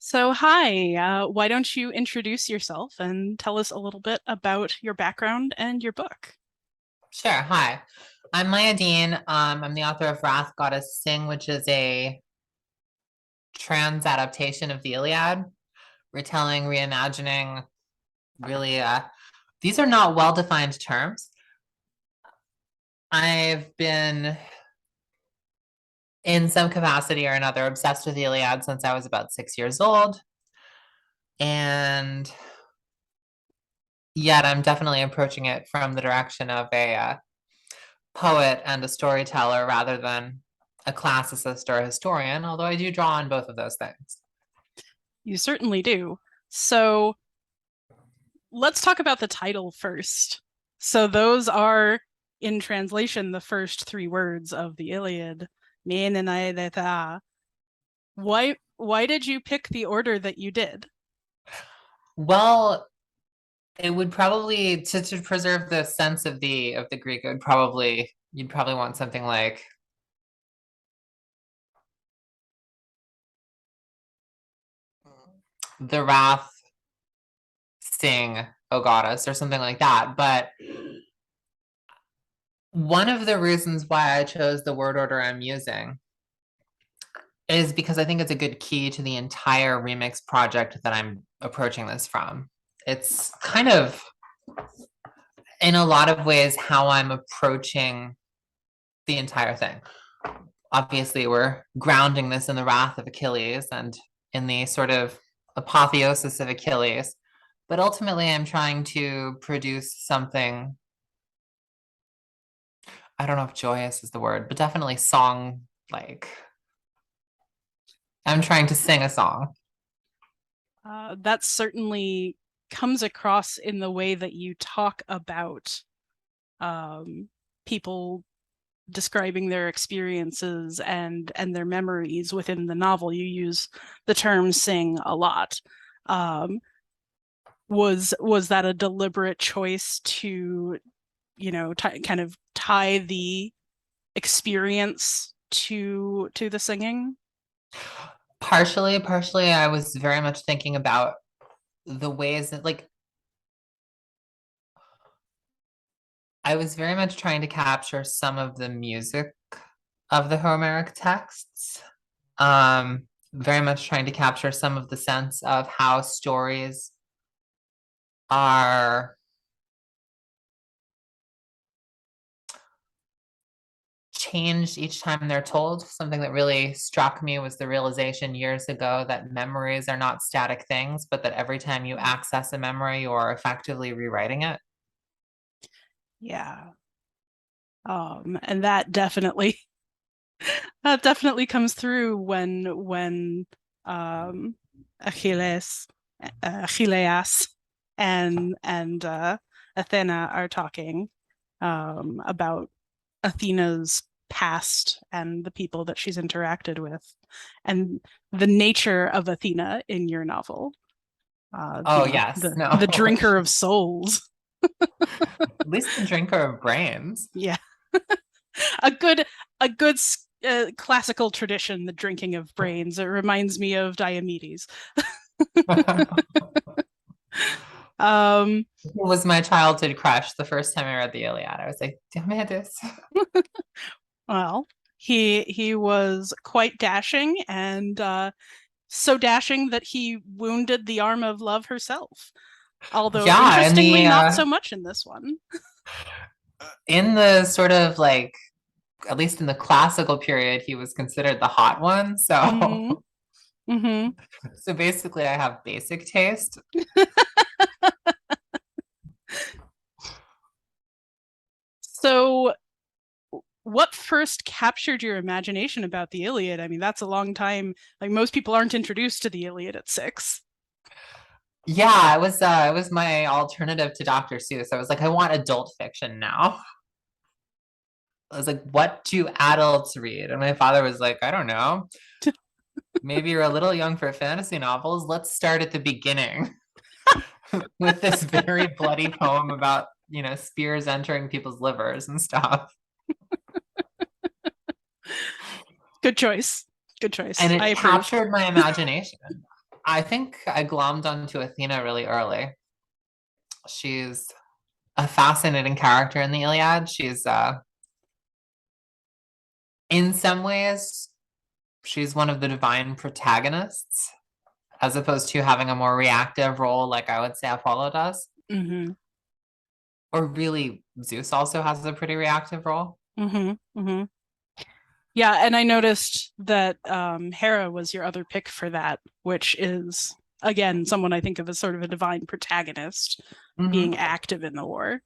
So, hi, why don't you introduce yourself and tell us a little bit about your background and your book? Sure. Hi, I'm Maya Deane. I'm the author of Wrath Goddess Sing, which is a trans adaptation of the Iliad, retelling, reimagining. Really, these are not well-defined terms. I've been, in some capacity or another, obsessed with the Iliad since I was about 6 years old, and yet I'm definitely approaching it from the direction of a poet and a storyteller rather than a classicist or a historian, although I do draw on both of those things. You certainly do. So, let's talk about the title first. So, those are, in translation, the first three words of the Iliad. Mainlanders. Why did you pick the order that you did? Well, it would probably to preserve the sense of the Greek, it would probably you'd probably want something like the wrath sing, O goddess, or something like that. But one of the reasons why I chose the word order I'm using is because I think it's a good key to the entire remix project that I'm approaching this from. It's kind of, in a lot of ways, how I'm approaching the entire thing. Obviously, we're grounding this in the wrath of Achilles and in the sort of apotheosis of Achilles. But ultimately, I'm trying to produce something. I don't know if joyous is the word, but definitely song like. I'm trying to sing a song. That certainly comes across in the way that you talk about people describing their experiences and their memories within the novel. You use the term "sing" a lot. Um, was that a deliberate choice to, kind of tie the experience to the singing? Partially, I was very much thinking about the ways that, like, I was very much trying to capture some of the music of the Homeric texts. Very much trying to capture some of the sense of how stories are changed each time they're told. Something that really struck me was the realization years ago that memories are not static things, but that every time you access a memory, you're effectively rewriting it. Yeah. And that definitely comes through when um Achilles Achilles and Athena are talking about Athena's past and the people that she's interacted with, and the nature of Athena in your novel. Oh, yes. The No. drinker of souls. At least the drinker of brains. Yeah, a good classical tradition, the drinking of brains. It reminds me of Diomedes. Um, It was my childhood crush the first time I read the Iliad. I was like, damn it, this. well, he was quite dashing and so dashing that he wounded the arm of Love herself. Although Yeah, interestingly, not so much in this one. in the sort of like, at least in the classical period, he was considered the hot one. So Mm-hmm. Mm-hmm. so basically I have basic taste. So, what first captured your imagination about the Iliad? I mean, that's a long time. Like most people aren't introduced to the Iliad at 6. Yeah, it was my alternative to Dr. Seuss. I was like, I want adult fiction now. I was like, what do adults read? And my father was like, I don't know. Maybe you're a little young for fantasy novels. Let's start at the beginning with this very bloody poem about, spears entering people's livers and stuff. Good choice. Good choice. And I it approve. captured my imagination. I think I glommed onto Athena really early. She's a fascinating character in the Iliad. She's in some ways, she's one of the divine protagonists, as opposed to having a more reactive role, like I would say Apollo does. Mm-hmm. Or really, Zeus also has a pretty reactive role. Mm-hmm. Mm-hmm. Yeah, and I noticed that Hera was your other pick for that, which is again someone I think of as sort of a divine protagonist Mhm. being active in the war.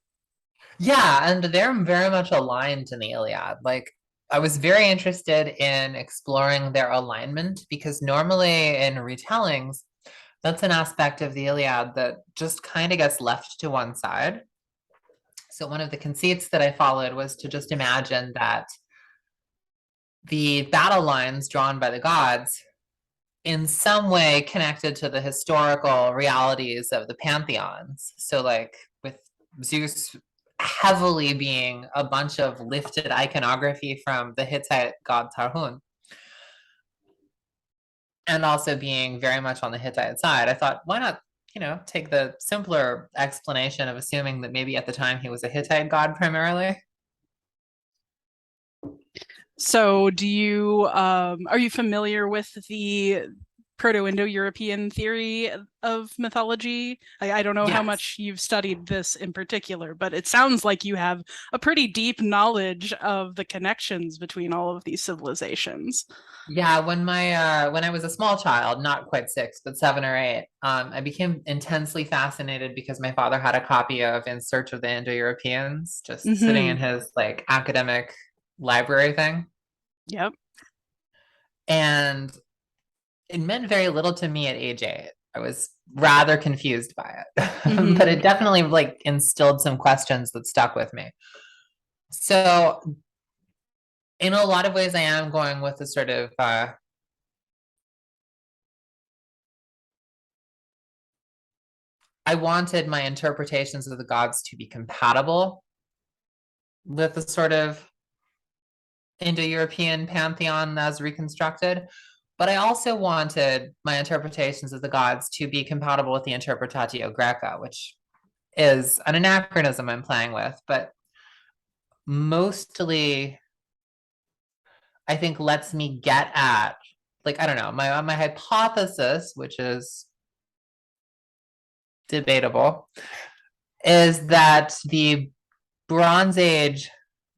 Yeah, and they're very much aligned in the Iliad. Like, I was very interested in exploring their alignment because normally in retellings, that's an aspect of the Iliad that just kind of gets left to one side. So, one of the conceits that I followed was to just imagine that the battle lines drawn by the gods in some way connected to the historical realities of the pantheons. So, like with Zeus heavily being a bunch of lifted iconography from the Hittite god Tarhun, and also being very much on the Hittite side, I thought, why not, take the simpler explanation of assuming that maybe at the time he was a Hittite god primarily? So, are you familiar with the Proto-Indo-European theory of mythology? I don't know how Yes. much you've studied this in particular, but it sounds like you have a pretty deep knowledge of the connections between all of these civilizations. Yeah, when I was a small child, not quite six, but 7 or 8, I became intensely fascinated because my father had a copy of In Search of the Indo-Europeans just sitting Mm-hmm. in his like academic library thing. Yep. And it meant very little to me at age 8. I was rather confused by it. But Mm-hmm. it definitely like instilled some questions that stuck with me. So in a lot of ways, I am going with a sort of I wanted my interpretations of the gods to be compatible with the sort of Indo-European pantheon as reconstructed. But I also wanted my interpretations of the gods to be compatible with the Interpretatio Graeca, which is an anachronism I'm playing with, but mostly I think lets me get at, like, I don't know, my hypothesis, which is debatable, is that the Bronze Age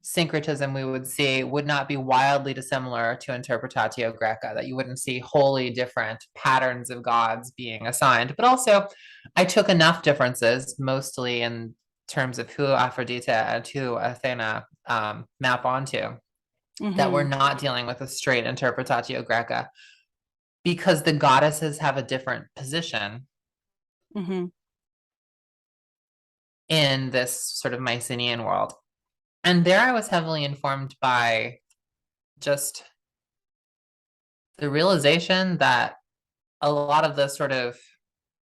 syncretism we would see would not be wildly dissimilar to Interpretatio Graeca, that you wouldn't see wholly different patterns of gods being assigned. But also, I took enough differences, mostly in terms of who Aphrodite and who Athena map onto, that we're Mm-hmm. not dealing with a straight Interpretatio Graeca because the goddesses have a different position Mm-hmm. in this sort of Mycenaean world. And there I was heavily informed by just the realization that a lot of the sort of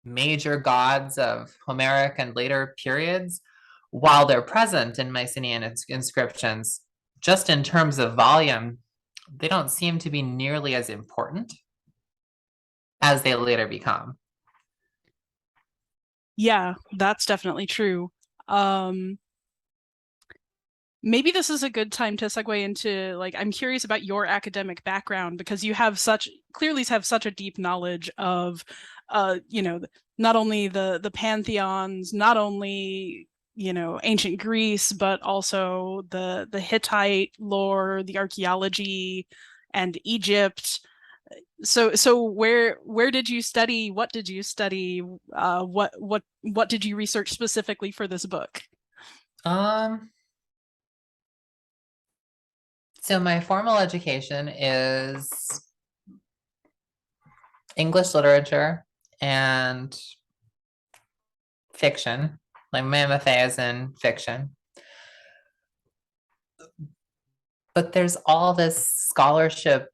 major gods of Homeric and later periods, while they're present in Mycenaean inscriptions, just in terms of volume, they don't seem to be nearly as important as they later become. Yeah, that's definitely true. Um, Maybe this is a good time to segue into like I'm curious about your academic background because you have such clearly have such a deep knowledge of you know not only the pantheons, not only ancient Greece, but also the Hittite lore, the archaeology, and Egypt. So where did you study? What did you study? What did you research specifically for this book? Um, so my formal education is English literature and fiction. Like my MFA is in fiction. But there's all this scholarship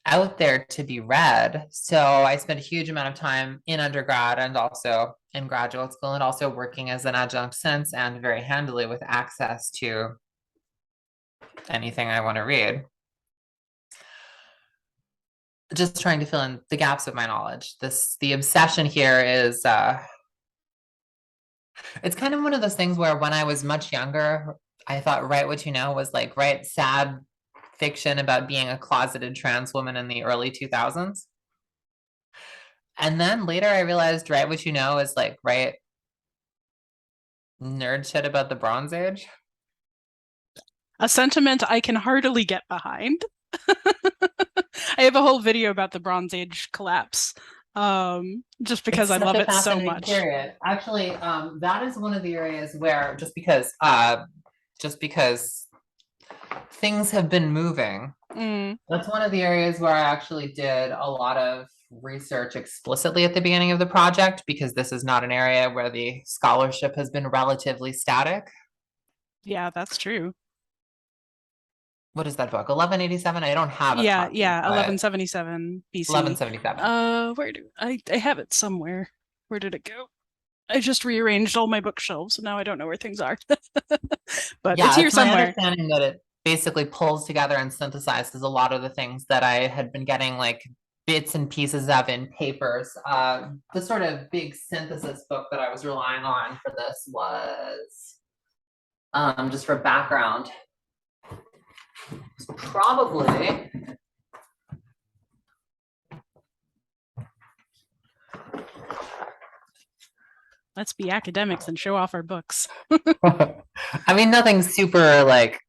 out there to be read. So I spent a huge amount of time in undergrad and also in graduate school and also working as an adjunct since and very handily with access to anything I want to read. just trying to fill in the gaps of my knowledge. The obsession here is it's kind of one of those things where when I was much younger, I thought Write What You Know was like write sad fiction about being a closeted trans woman in the early 2000s. And then later I realized Write What You Know is like write nerd shit about the Bronze Age. A sentiment I can heartily get behind. I have a whole video about the Bronze Age collapse, just because It's I such love a it so fascinating much. period. Actually, that is one of the areas where just because things have been moving, that's one of the areas where I actually did a lot of research explicitly at the beginning of the project, because this is not an area where the scholarship has been relatively static. Yeah, that's true. What is that book? 1187? I don't have a Yeah, copy, yeah, but 1177 BC. 1177. Where do I have it somewhere. Where did it go? I just rearranged all my bookshelves, so now I don't know where things are. But it's Yeah, here it's my somewhere. understanding that it basically pulls together and synthesizes a lot of the things that I had been getting like bits and pieces of in papers. The sort of big synthesis book that I was relying on for this was just for background. Probably Let's be academics and show off our books. I mean nothing super Yeah, yeah,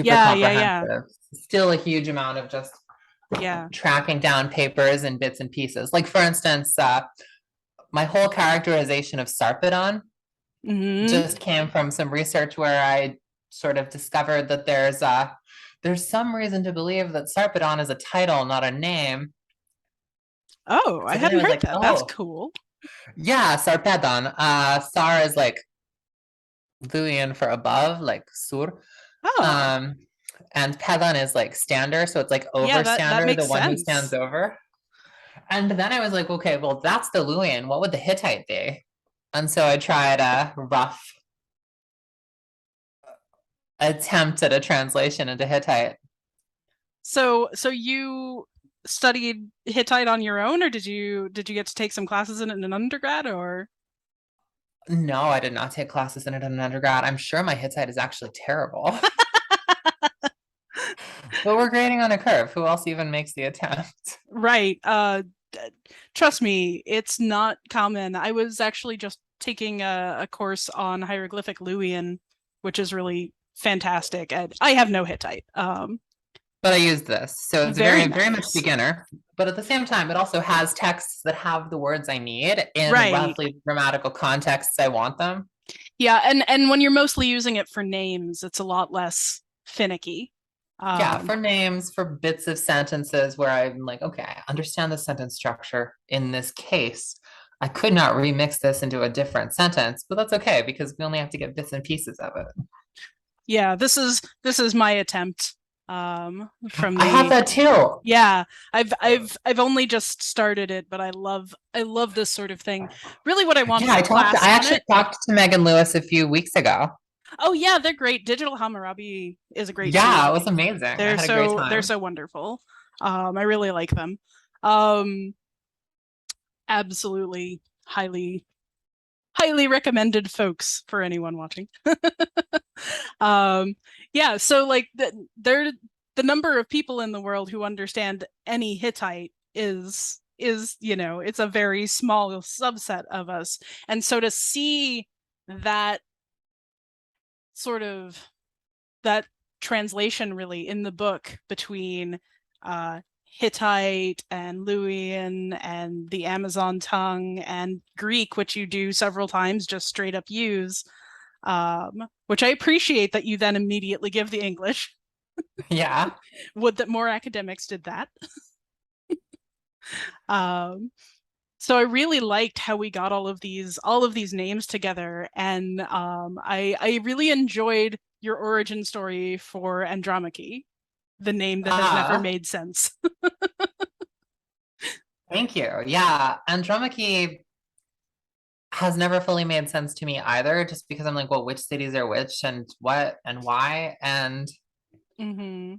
yeah. comprehensive. Still a huge amount of just Yeah. tracking down papers and bits and pieces. Like for instance, my whole characterization of Sarpedon Hmm. just came from some research where I sort of discovered that there's some reason to believe that Sarpedon is a title, not a name. Oh, I So then I hadn't was heard like, that. That's oh, cool. yeah, Sarpedon. Sar is like Luwian for above, like sur. Oh, Um, and Pedon is like stander, so it's like yeah, that overstander, the makes one who stands sense. over. And then I was like, okay, well, that's the Luwian. What would the Hittite be? And so I tried a rough attempt at a translation into Hittite. So you studied Hittite on your own, or did you get to take some classes in it in an undergrad, or? No, I did not take classes in it in undergrad. I'm sure my Hittite is actually terrible, but we're grading on a curve. Who else even makes the attempt? Right. Trust me, it's not common. I was actually just taking a course on hieroglyphic Luwian, which is really fantastic. And I have no Hittite. But I used this, so it's Very very, very much nice. beginner. But at the same time, it also has texts that have the words I need in Right. roughly grammatical contexts I want them. Yeah, and when you're mostly using it for names, it's a lot less finicky. Yeah, Um, for names, for bits of sentences where I'm like, okay, I understand the sentence structure in this case. I could not remix this into a different sentence, but that's okay because we only have to get bits and pieces of it. yeah, this is my attempt from I have the that too. yeah, I've only just started it, but I love this sort of thing. Really what I want Yeah, for class I on actually it. talked to Megan Lewis a few weeks ago. Oh yeah, they're great. Digital Hammurabi is a great Yeah, it tool. was amazing. I They're had a great so they're time. so wonderful. I really like them. Um, Absolutely highly recommended folks for anyone watching. Um, yeah, so like the number of people in the world who understand any Hittite is it's a very small subset of us. And so to see that sort of that translation really in the book between Hittite and Luwian and the Amazon tongue and Greek, which you do several times, just straight up use, which I appreciate that you then immediately give the English. Yeah. Would that more academics did that. Um, so I really liked how we got all of these names together, and I really enjoyed your origin story for Andromache, the name that has never Ah, made sense. thank you. Yeah, Andromache has never fully made sense to me either, just because I'm like, well, which cities are which and what and why? And Hmm.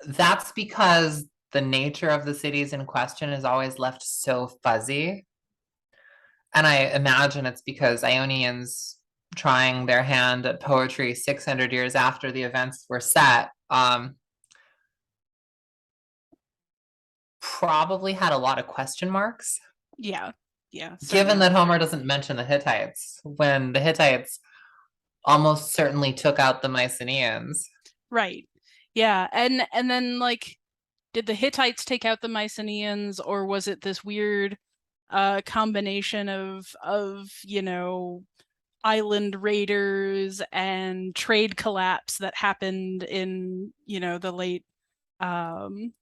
that's because the nature of the cities in question is always left so fuzzy. And I imagine it's because Ionians trying their hand at poetry 600 years after the events were set, probably had a lot of question marks. Yeah. Yeah. Given Certainly. that Homer doesn't mention the Hittites, when the Hittites almost certainly took out the Mycenaeans. Right. Yeah. And then like, did the Hittites take out the Mycenaeans, or was it this weird combination of island raiders and trade collapse that happened in um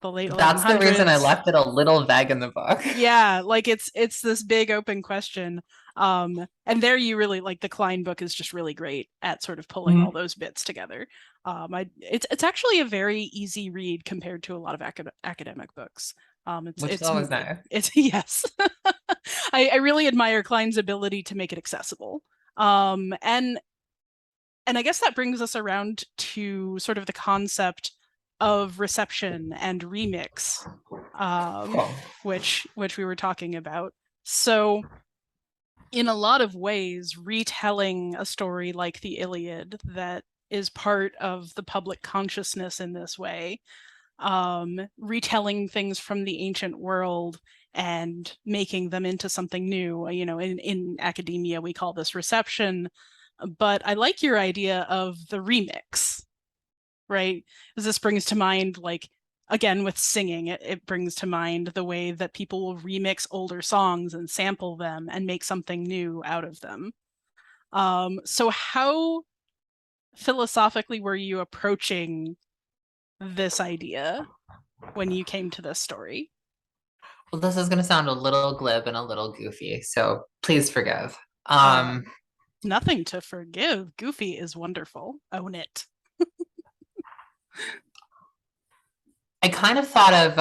the late That's the reason I 1100s. left it a little vague in the book. Yeah, like it's this big open question. And there you really like the Klein book is just really great at sort of pulling all those bits together. It's actually a very easy read compared to a lot of academic books. Which is always nice. It's yes. I really admire Klein's ability to make it accessible. And I guess that brings us around to sort of the concept of reception and remix, Cool. which we were talking about. So, in a lot of ways, retelling a story like the Iliad that is part of the public consciousness in this way, retelling things from the ancient world and making them into something new. In academia, we call this reception. But I like your idea of the remix, right? Because this brings to mind, like, again, with singing, it brings to mind the way that people will remix older songs and sample them and make something new out of them. So how philosophically were you approaching this idea when you came to this story? Well, this is going to sound a little glib and a little goofy, so please forgive. Nothing to forgive. Goofy is wonderful. Own it. I kind of thought of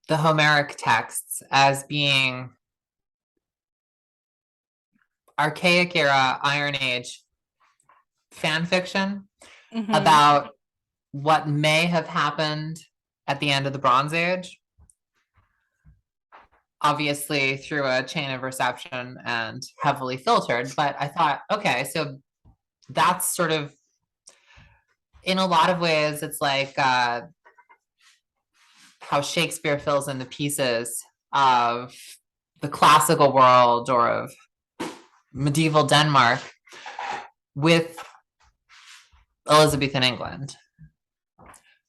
the Homeric texts as being archaic era Iron Age fan fiction about what may have happened at the end of the Bronze Age. Obviously through a chain of reception and heavily filtered, but I thought, okay, so that's sort of, in a lot of ways, it's like how Shakespeare fills in the pieces of the classical world or of medieval Denmark with Elizabethan England.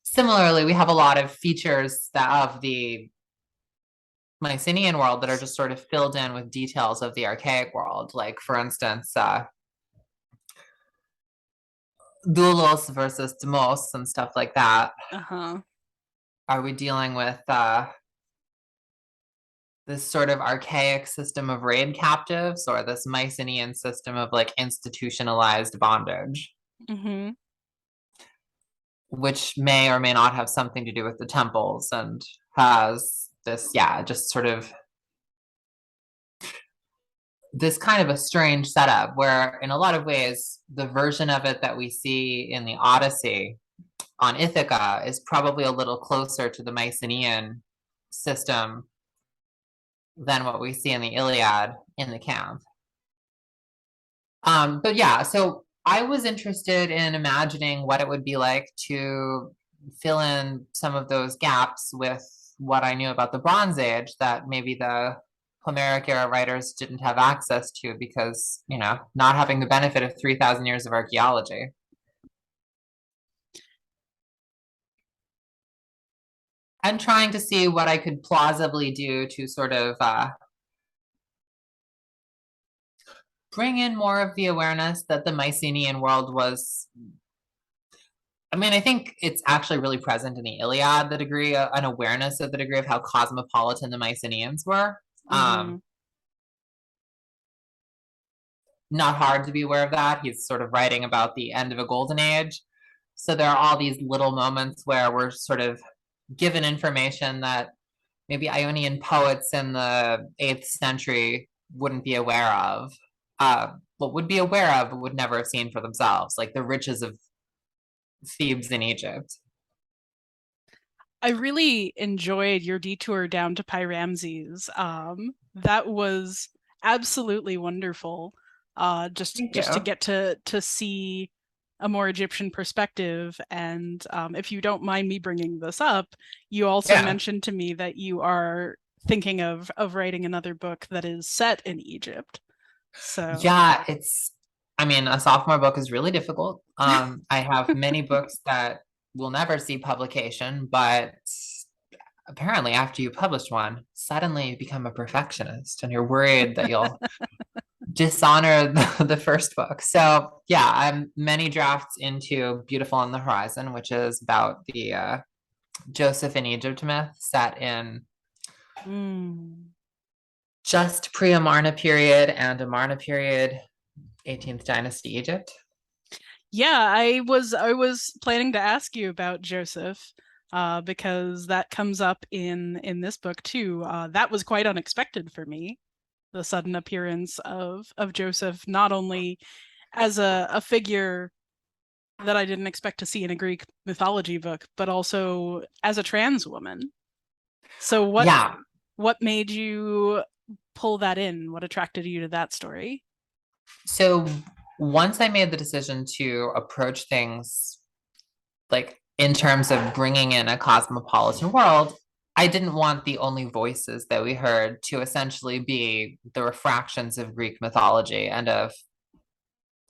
Similarly, we have a lot of features of the Mycenaean world that are just sort of filled in with details of the archaic world. Like, for instance, doulos versus demos and stuff like that. Are we dealing with this sort of archaic system of raid captives or this Mycenaean system of like institutionalized bondage? Which may or may not have something to do with the temples and has this, just sort of this kind of a strange setup where in a lot of ways, the version of it that we see in the Odyssey on Ithaca is probably a little closer to the Mycenaean system than what we see in the Iliad in the camp. But yeah, so I was interested in imagining what it would be like to fill in some of those gaps with what I knew about the Bronze Age that maybe the Homeric era writers didn't have access to because, not having the benefit of 3,000 years of archaeology. And trying to see what I could plausibly do to sort of bring in more of the awareness that the Mycenaean world was. I think it's actually really present in the Iliad, the degree, an awareness of the degree of how cosmopolitan the Mycenaeans were. Not hard to be aware of that. He's sort of writing about the end of a golden age. So there are all these little moments where we're sort of given information that maybe Ionian poets in the 8th century wouldn't be aware of. But would be aware of, but would never have seen for themselves, like the riches of Thebes in Egypt. I really enjoyed your detour down to Pyramses. That was absolutely wonderful. Thank Just to you. get to see a more Egyptian perspective. And if you don't mind me bringing this up, you also Yeah. mentioned to me that you are thinking of writing another book that is set in Egypt. So Yeah, I mean, a sophomore book is really difficult. I have many books that will never see publication, but apparently after you publish one, suddenly you become a perfectionist and you're worried that you'll dishonor the first book. So yeah, I'm many drafts into Beautiful on the Horizon, which is about the Joseph in Egypt myth set in mm. just pre-Amarna period and Amarna period, 18th dynasty Egypt. Yeah, I was planning to ask you about Joseph, because that comes up in this book too. That was quite unexpected for me, the sudden appearance of Joseph, not only as a figure that I didn't expect to see in a Greek mythology book, but also as a trans woman. So Yeah. what made you pull that in? What attracted you to that story? So once I made the decision to approach things like in terms of bringing in a cosmopolitan world, I didn't want the only voices that we heard to essentially be the refractions of Greek mythology and of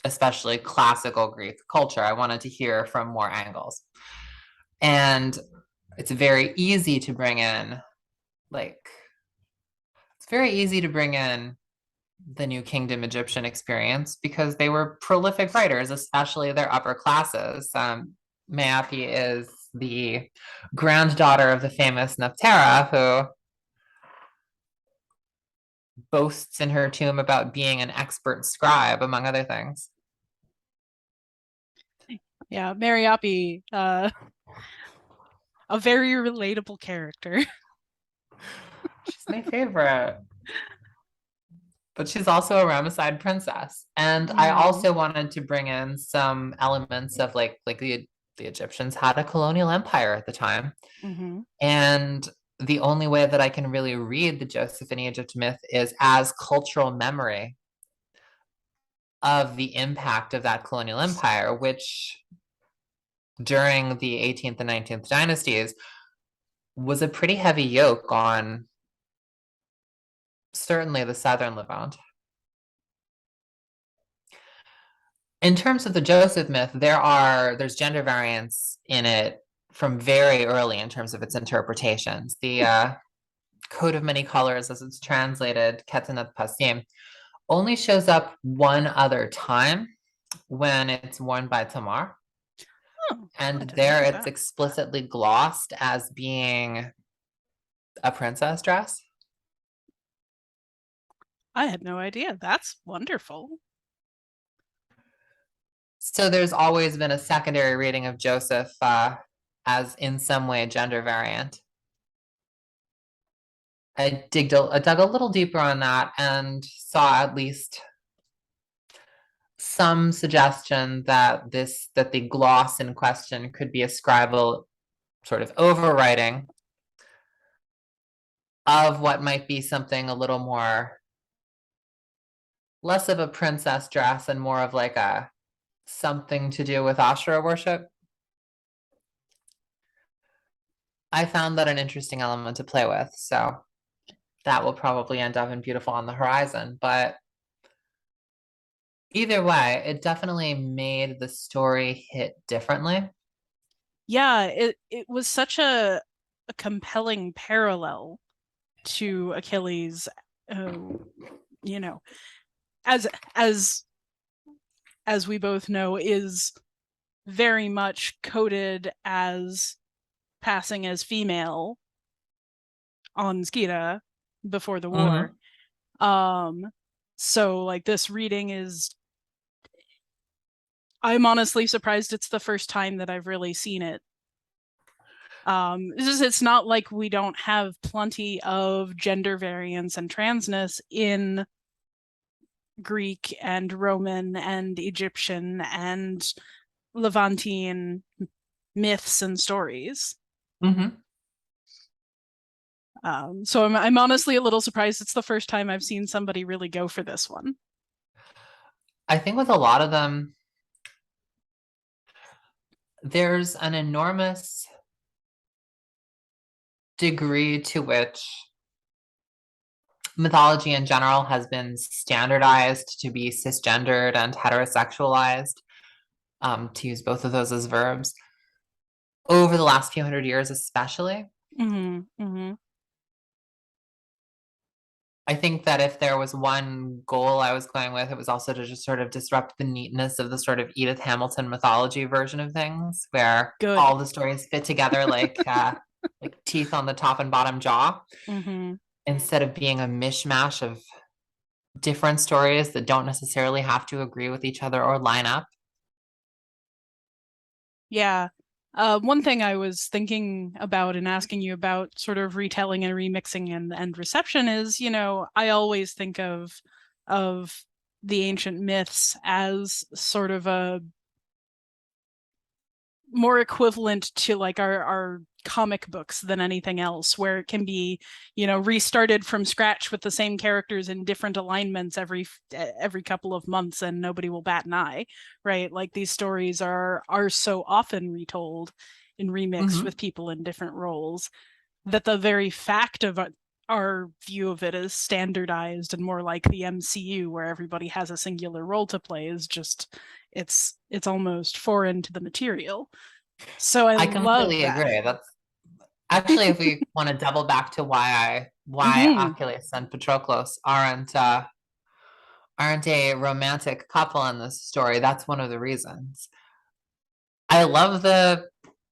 especially classical Greek culture. I wanted to hear from more angles. And it's very easy to bring in, like, it's very easy to bring in the New Kingdom Egyptian experience because they were prolific writers, especially their upper classes. Mayapi is the granddaughter of the famous Nephthera, who boasts in her tomb about being an expert scribe, among other things. Yeah, Mariopi, a very relatable character. She's my favorite. But she's also a Ramesside princess. And I Mm. also wanted to bring in some elements of like the Egyptians had a colonial empire at the time. Mm-hmm. And the only way that I can really read the Joseph in Egypt myth is as cultural memory of the impact of that colonial empire, which during the 18th and 19th dynasties was a pretty heavy yoke on certainly the southern Levant. In terms of the Joseph myth, there's gender variance in it from very early in terms of its interpretations. The coat of many colors, as it's translated, Ketanat Pasim, only shows up one other time when it's worn by Tamar. Oh, I And didn't there know it's that. explicitly glossed as being a princess dress. I had no idea. That's wonderful. So there's always been a secondary reading of Joseph as in some way gender variant. I dug a little deeper on that and saw at least some suggestion that the gloss in question could be a scribal sort of overwriting of what might be something a little more less of a princess dress and more of like a something to do with Ashura worship. I found that an interesting element to play with, so that will probably end up in Beautiful on the Horizon. But either way, it definitely made the story hit differently. Yeah, it was such a compelling parallel to Achilles, who, you know, as as as we both know, is very much coded as passing as female on Skida before the war. Mm-hmm. Um, so like this reading is, I'm honestly surprised it's the first time that I've really seen it. It's not like we don't have plenty of gender variance and transness in Greek and Roman and Egyptian and Levantine myths and stories. Mm-hmm. So I'm honestly a little surprised. It's the first time I've seen somebody really go for this one. I think with a lot of them, there's an enormous degree to which mythology in general has been standardized to be cisgendered and heterosexualized, to use both of those as verbs, over the last few hundred years, especially. Mm-hmm, mm-hmm. I think that if there was one goal I was going with, it was also to just sort of disrupt the neatness of the sort of Edith Hamilton mythology version of things, where Good. all the stories fit together like teeth on the top and bottom jaw, Mm-hmm. instead of being a mishmash of different stories that don't necessarily have to agree with each other or line up. Yeah. One thing I was thinking about and asking you about sort of retelling and remixing and reception is, I always think of the ancient myths as sort of a more equivalent to like our comic books than anything else, where it can be, restarted from scratch with the same characters in different alignments every couple of months, and nobody will bat an eye, right? Like these stories are so often retold and remixed Mm-hmm. with people in different roles that the very fact of our view of it as standardized and more like the MCU where everybody has a singular role to play is just it's almost foreign to the material. So I I love completely that. agree. That's actually, if we want to double back to why Hmm. Achilles and Patroclus aren't a romantic couple in this story, that's one of the reasons. I love the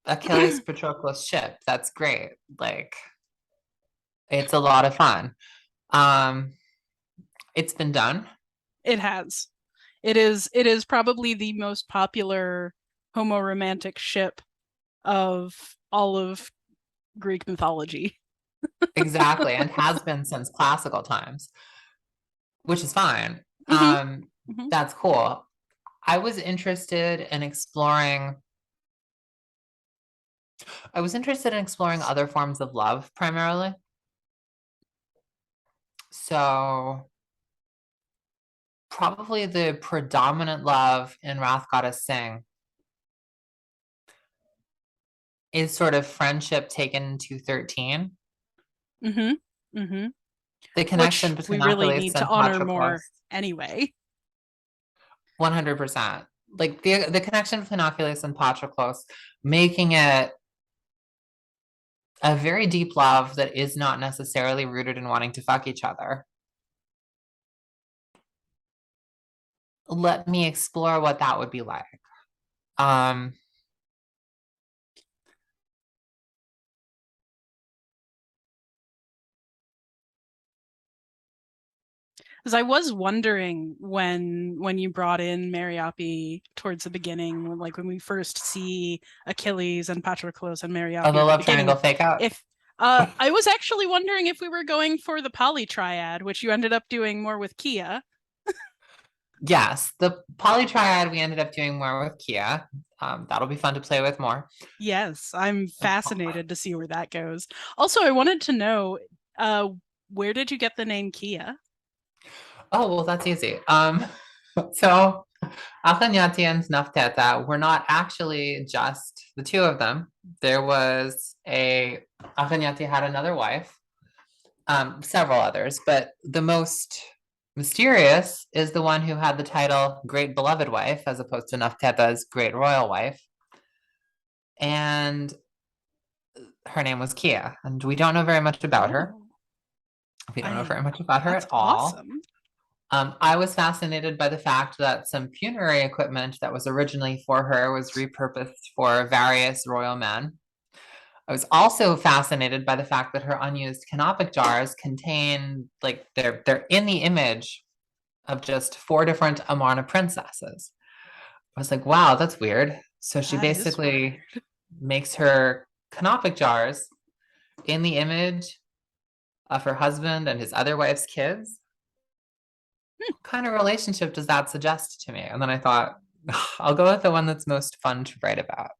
Achilles Patroclus ship. That's great. Like, it's a lot of fun. Um, it's been done. It has. It is probably the most popular homoromantic ship of all of Greek mythology. Exactly, and has been since classical times, which is fine. Hmm. Hmm. That's cool. I was interested in exploring I was interested in exploring other forms of love primarily. So probably the predominant love in Wrath Goddess Sing is sort of friendship taken to 13. Hmm. Hmm. The Which connection we between really Achilles need to and honor Patroclus, more anyway. 100%. Like the connection between Achilles and Patroclus, making it a very deep love that is not necessarily rooted in wanting to fuck each other. Let me explore what that would be like. Um, Because I was wondering when you brought in Mariapi towards the beginning, when we first see Achilles and Patroclus and of Mariapi the at the love triangle beginning, fake out. if I was actually wondering if we were going for the polytriad, which you ended up doing more with Kia. Yes, the polytriad we ended up doing more with Kia. That'll be fun to play with more. Yes, I'm fascinated to see where that goes. Also, I wanted to know, uh, where did you get the name Kia? Oh, well, that's easy. So Akhenaten and Nafteta were not actually just the two of them. There was Akhenaten had another wife, several others, but the most mysterious is the one who had the title Great Beloved Wife, as opposed to Nafteta's Great Royal Wife. And her name was Kia, and we don't know very much about her. Oh, We don't know I very much about her that's at all. awesome. I was fascinated by the fact that some funerary equipment that was originally for her was repurposed for various royal men. I was also fascinated by the fact that her unused canopic jars contain, like, they're in the image of just four different Amarna princesses. I was like, wow, that's weird. So she That is weird. basically makes her canopic jars in the image of her husband and his other wife's kids. What kind of relationship does that suggest to me? And then I thought, I'll go with the one that's most fun to write about.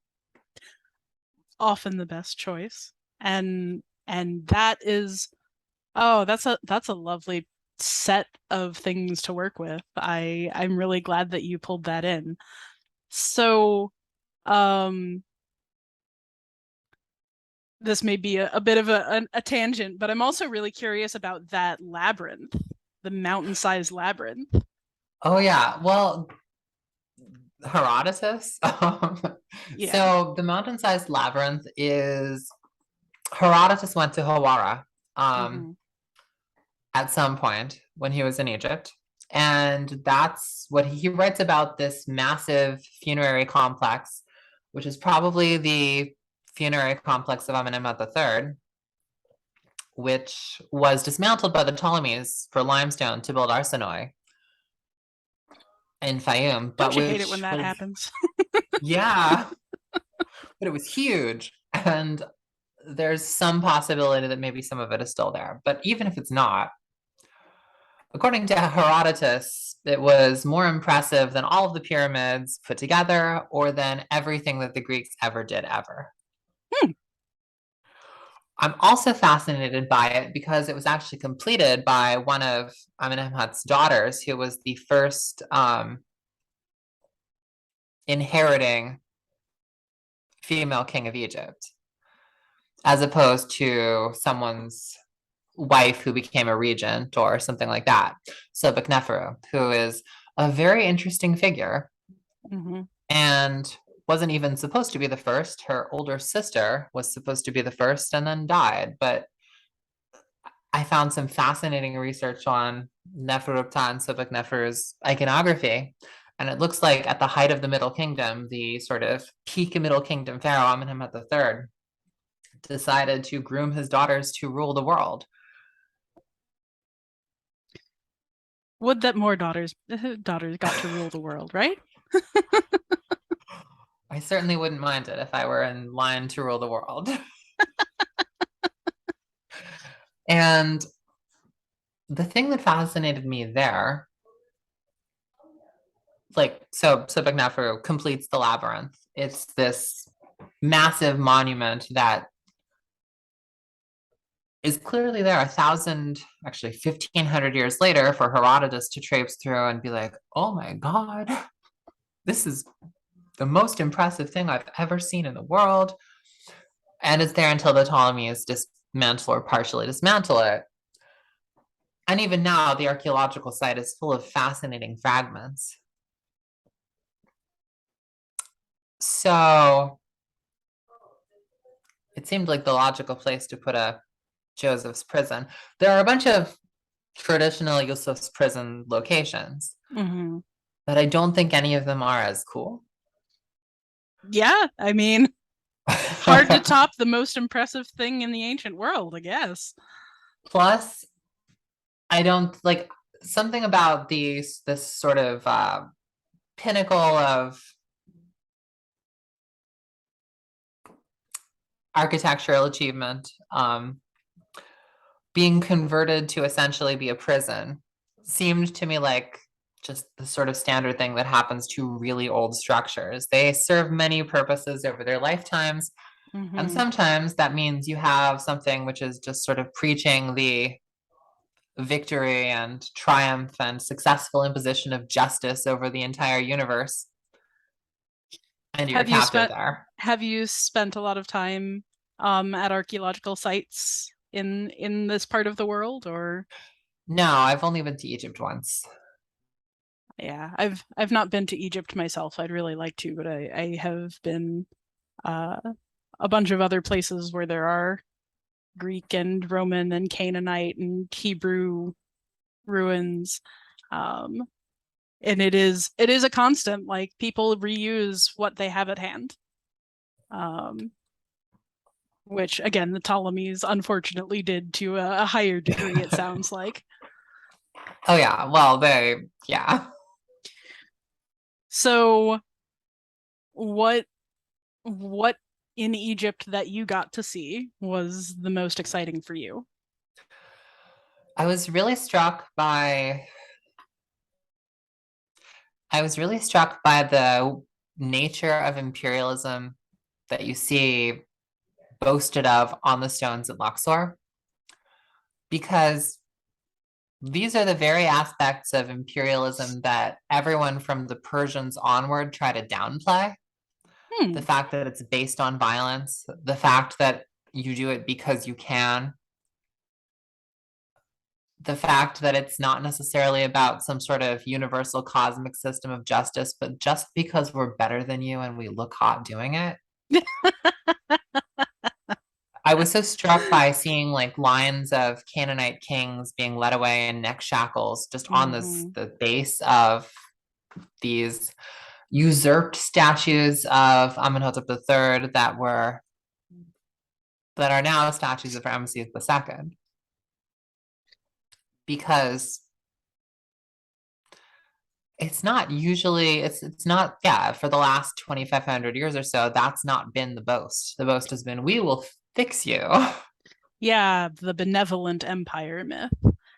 Often the best choice. And And that is, oh, that's a lovely set of things to work with. I'm really glad that you pulled that in. So, um, this may be a bit of a tangent, but I'm also really curious about that labyrinth, the mountain-sized labyrinth. Oh yeah. Well, Herodotus. Yeah. So the mountain-sized labyrinth is Herodotus went to Hawara Hmm. at some point when he was in Egypt. And that's what he writes about, this massive funerary complex, which is probably the funerary complex of Amenemhat III, which was dismantled by the Ptolemies for limestone to build Arsinoe in Fayum, but Don't you hate it when which that was, happens? yeah, but it was huge. And there's some possibility that maybe some of it is still there. But even if it's not, according to Herodotus, it was more impressive than all of the pyramids put together or than everything that the Greeks ever did ever. Hmm. I'm also fascinated by it because it was actually completed by one of Amenemhat's daughters, who was the first inheriting female king of Egypt, as opposed to someone's wife who became a regent or something like that. Sobekneferu, who is a very interesting figure Hmm. and wasn't even supposed to be the first. Her older sister was supposed to be the first and then died. But I found some fascinating research on Neferupta and Sobekneferu's iconography. And it looks like at the height of the Middle Kingdom, the sort of peak Middle Kingdom pharaoh Amenemhat III decided to groom his daughters to rule the world. Would that more daughters got to rule the world, right? I certainly wouldn't mind it if I were in line to rule the world. And the thing that fascinated me there, like, so Sobekneferu completes the labyrinth. It's this massive monument that is clearly there 1,000, actually 1,500 years later for Herodotus to traipse through and be like, oh my God, this is the most impressive thing I've ever seen in the world. And it's there until the Ptolemies dismantle or partially dismantle it. And even now, the archaeological site is full of fascinating fragments. So it seemed like the logical place to put a Joseph's prison. There are a bunch of traditional Yusuf's prison locations, Hmm. but I don't think any of them are as cool. Yeah, I mean, hard to top the most impressive thing in the ancient world, I guess. Plus, I don't like something about this sort of pinnacle of architectural achievement being converted to essentially be a prison seemed to me like just the sort of standard thing that happens to really old structures. They serve many purposes over their lifetimes. And Hmm. sometimes that means you have something which is just sort of preaching the victory and triumph and successful imposition of justice over the entire universe. And you're Have you captive spent there. have you spent a lot of time at archaeological sites in this part of the world, or No, I've only been to Egypt once. yeah, I've not been to Egypt myself. I'd really like to, but I have been uh a bunch of other places where there are Greek and Roman and Canaanite and Hebrew ruins. Um, and it is a constant, like people reuse what they have at hand. Um, which again the Ptolemies unfortunately did to a higher degree, it sounds like. Oh yeah, well yeah. So what in Egypt that you got to see was the most exciting for you? I was really struck by I was really struck by the nature of imperialism that you see boasted of on the stones at Luxor, because these are the very aspects of imperialism that everyone from the Persians onward try to downplay. The fact that it's based on violence, the fact that you do it because you can, the fact that it's not necessarily about some sort of universal cosmic system of justice, but just because we're better than you and we look hot doing it. I was so struck by seeing like lines of Canaanite kings being led away in neck shackles just on the base of these usurped statues of Amenhotep III that are now statues of Ramesses II. Because it's not usually, it's not, yeah, for the last 2,500 years or so, that's not been the boast. The boast has been, we will fix you. Yeah, the benevolent empire myth.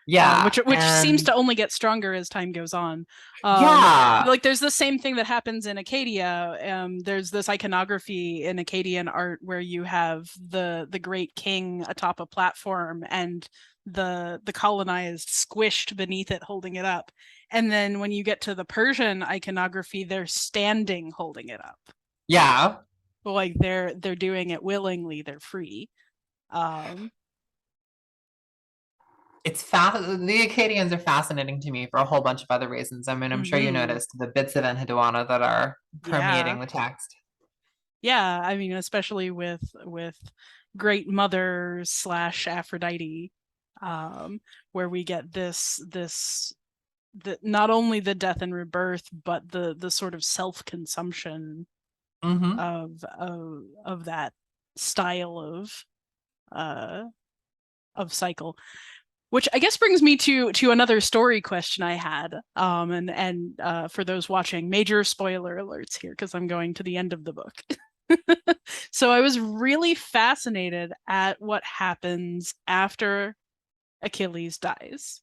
Yeah. Which seems to only get stronger as time goes on. Yeah. Like there's the same thing that happens in Acadia. There's this iconography in Akkadian art where you have the great king atop a platform and the colonized squished beneath it holding it up. And then when you get to the Persian iconography, they're standing holding it up. Yeah. Like they're doing it willingly, they're free. It's the Akkadians are fascinating to me for a whole bunch of other reasons. I mean, I'm sure you noticed the bits of Enheduanna that are permeating the text. Yeah, I mean, especially with Great Mother / Aphrodite, where we get this not only the death and rebirth, but the sort of self-consumption of that style of cycle. Which I guess brings me to another story question I had. And for those watching, major spoiler alerts here because I'm going to the end of the book. So I was really fascinated at what happens after Achilles dies.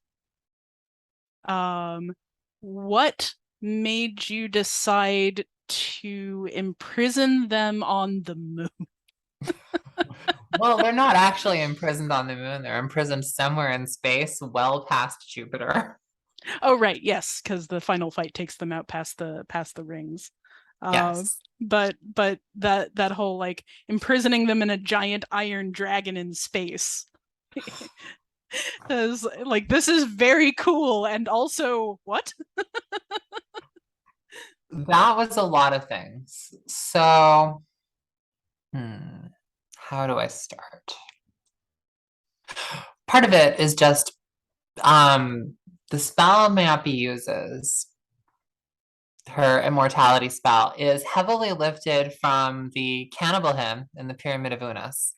What made you decide to imprison them on the moon? Well, they're not actually imprisoned on the moon. They're imprisoned somewhere in space, well past Jupiter. Oh, right, yes, because the final fight takes them out past the rings. Yes. But that whole like imprisoning them in a giant iron dragon in space is like, this is very cool, and also what? That was a lot of things. So, how do I start? Part of it is just the spell Mayapi uses, her immortality spell, is heavily lifted from the cannibal hymn in the Pyramid of Unas.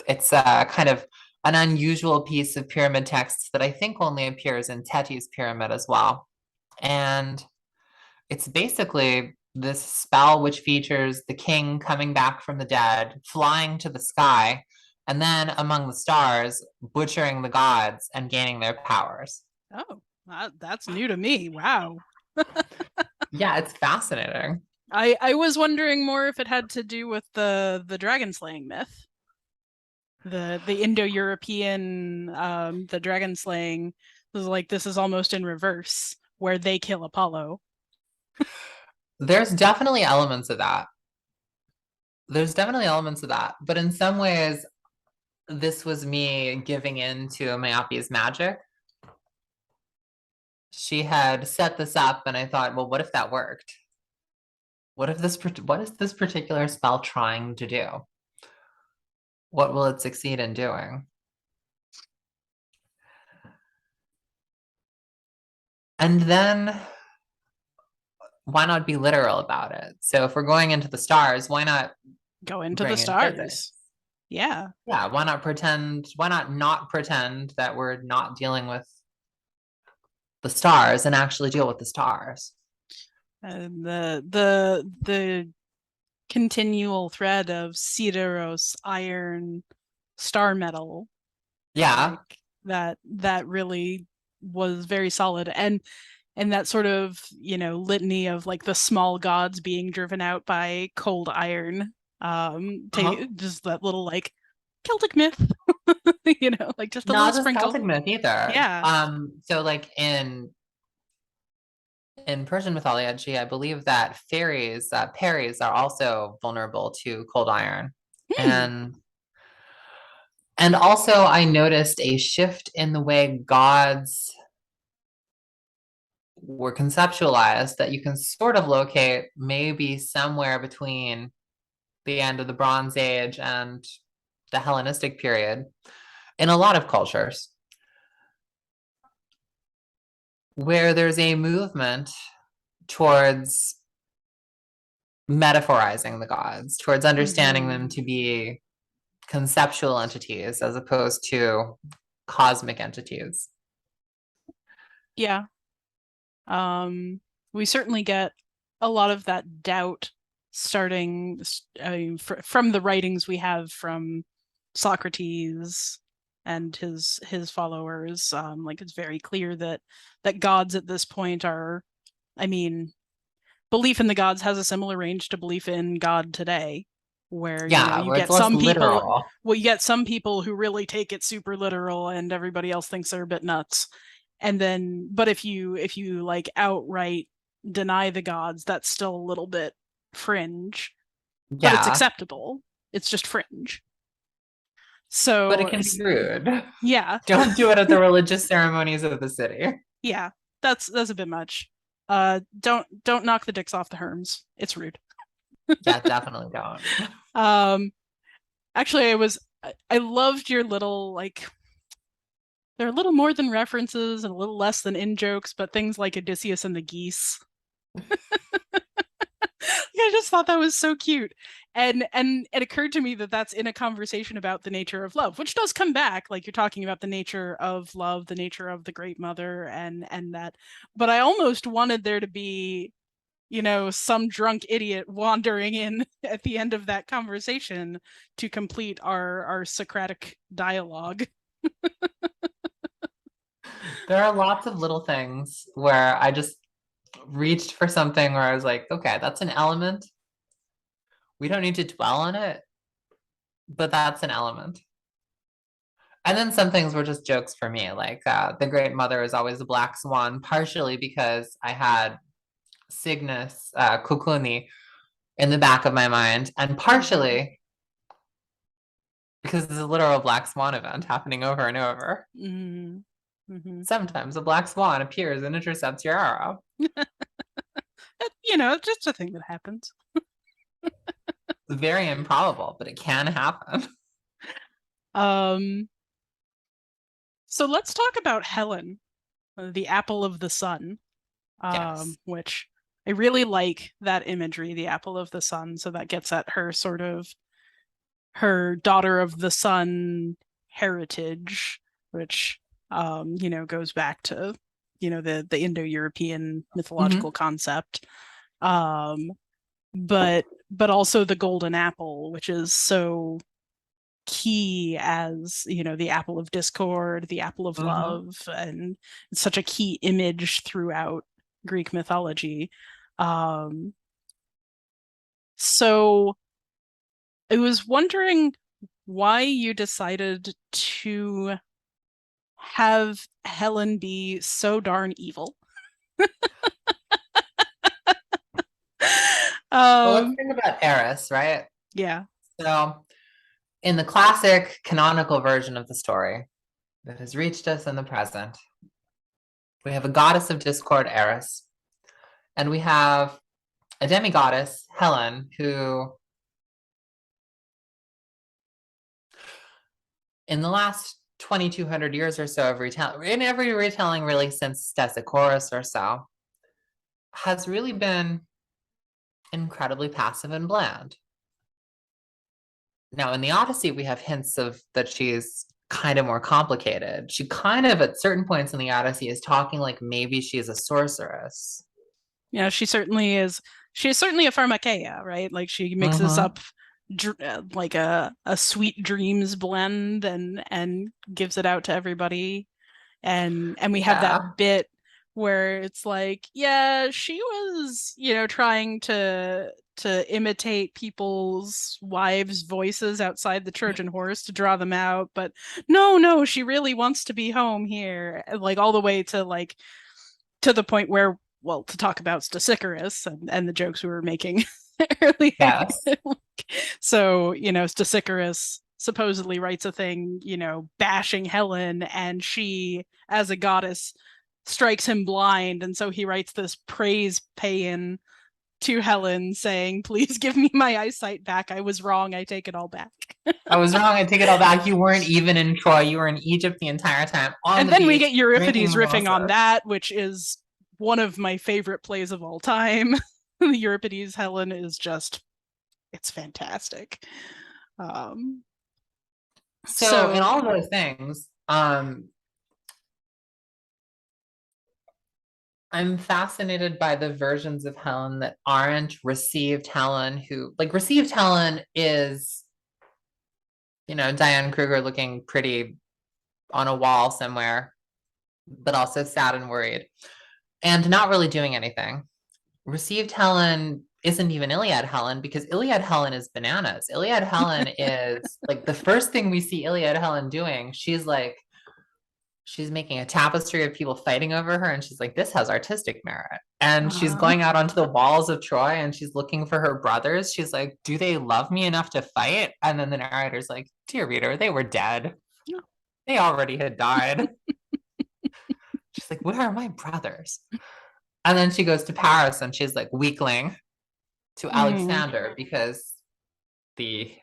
It's a kind of an unusual piece of pyramid text that I think only appears in Teti's pyramid as well. And it's basically this spell which features the king coming back from the dead, flying to the sky, and then among the stars, butchering the gods and gaining their powers. Oh, that's new to me. Wow. Yeah, it's fascinating. I was wondering more if it had to do with the dragon slaying myth. The Indo-European the dragon slaying was like, this is almost in reverse, where they kill Apollo. There's definitely elements of that. But in some ways, this was me giving in to Mayapi's magic. She had set this up, and I thought, well, what if that worked? What is this particular spell trying to do? What will it succeed in doing? And then why not be literal about it? So if we're going into the stars, why not go into the bring in stars? physics? Yeah. Yeah, why not not pretend that we're not dealing with the stars and actually deal with the stars? The continual thread of Sideros, iron, star metal. Yeah. Like, that really was very solid. And that sort of, litany of like the small gods being driven out by cold iron Uh-huh. Just that little like Celtic myth, like just a little Not just sprinkle. Celtic myth either. Yeah. So like in Persian mythology, I believe that fairies, Peris, are also vulnerable to cold iron. Hmm. And also I noticed a shift in the way gods were conceptualized that you can sort of locate maybe somewhere between the end of the Bronze Age and the Hellenistic period in a lot of cultures, where there's a movement towards metaphorizing the gods, towards understanding them Hmm. to be conceptual entities as opposed to cosmic entities. Yeah. We certainly get a lot of that doubt starting from the writings we have from Socrates and his followers. Like it's very clear that gods at this point are, I mean, belief in the gods has a similar range to belief in God today, where Yeah, you where it's get less some people, literal. well, you get some people who really take it super literal, and everybody else thinks they're a bit nuts. And then, but if you like outright deny the gods, that's still a little bit fringe, but it's Yeah, acceptable. It's just fringe. but it So can be rude. yeah, Don't do it at the religious ceremonies of the city. yeah, that's a bit much. Don't knock the dicks off the Herms. It's rude. Yeah, definitely don't. Um, Actually, I loved your little like they're a little more than references and a little less than in jokes, but things like Odysseus and the geese. I just thought that was so cute. And it occurred to me that that's in a conversation about the nature of love, which does come back, like you're talking about the nature of love, the nature of the great mother, and that. But I almost wanted there to be, some drunk idiot wandering in at the end of that conversation to complete our Socratic dialogue. There are lots of little things where I just reached for something where I was like, okay, that's an element. We don't need to dwell on it, but that's an element. And then some things were just jokes for me, like the Great Mother is always a black swan, partially because I had Cygnus Kukuni in the back of my mind, and Mm-hmm. partially because there's a literal black swan event happening over and over. Mm-hmm. Mm-hmm. Sometimes a black swan appears and intercepts your arrow. Just a thing that happens. It's very improbable, but it can happen. Um, so let's talk about Helen, the apple of the sun, Yes. which I really like that imagery, the apple of the sun. So that gets at her sort of her daughter of the sun heritage, which goes back to the Indo-European mythological Mm-hmm. concept. Um, but also the golden apple, which is so key as the apple of discord, the apple of Mm-hmm. love, and it's such a key image throughout Greek mythology. Um so I was wondering why you decided to have Helen be so darn evil. Well, let's um think about Eris, right? yeah. So, in the classic canonical version of the story that has reached us in the present, we have a goddess of discord, Eris, and we have a demigoddess, Helen, who in the last 2,200 years or so of retelling, in every retelling really since Stesichorus or so, has really been incredibly passive and bland. Now, in the Odyssey, we have hints of that she's kind of more complicated. She kind of, at certain points in the Odyssey, is talking like maybe she's a sorceress. She certainly is. She's certainly a pharmakeia, right? Like she mixes Mm-hmm. up like a sweet dreams blend and gives it out to everybody. And we have Yeah. that bit where it's like, yeah, she was, trying to imitate people's wives' voices outside the Trojan horse to draw them out, but no, she really wants to be home here, like all the way to like to the point where, well, to talk about Stesichorus and the jokes we were making earlier. Yes. So, Stesichorus supposedly writes a thing, bashing Helen, and she, as a goddess, strikes him blind. And so he writes this praise paean to Helen saying, please give me my eyesight back. I was wrong. I take it all back. I was wrong. I take it all back. You weren't even in Troy. You were in Egypt the entire time on And the then beach. we get Euripides drinking riffing on mimosas. that, which is one of my favorite plays of all time. The Euripides Helen is just, it's fantastic. So in all of those things, I'm fascinated by the versions of Helen that aren't received Helen, who like received Helen is, Diane Kruger looking pretty on a wall somewhere, but also sad and worried and not really doing anything. Received Helen isn't even Iliad Helen, because Iliad Helen is bananas. Iliad Helen is like the first thing we see Iliad Helen doing. She's making a tapestry of people fighting over her, and she's like, this has artistic merit. And she's going out onto the walls of Troy and she's looking for her brothers. She's like, do they love me enough to fight? And then the narrator's like, dear reader, they were dead. They already had died. She's like, where are my brothers? And then she goes to Paris and she's like, weakling to Alexander, because the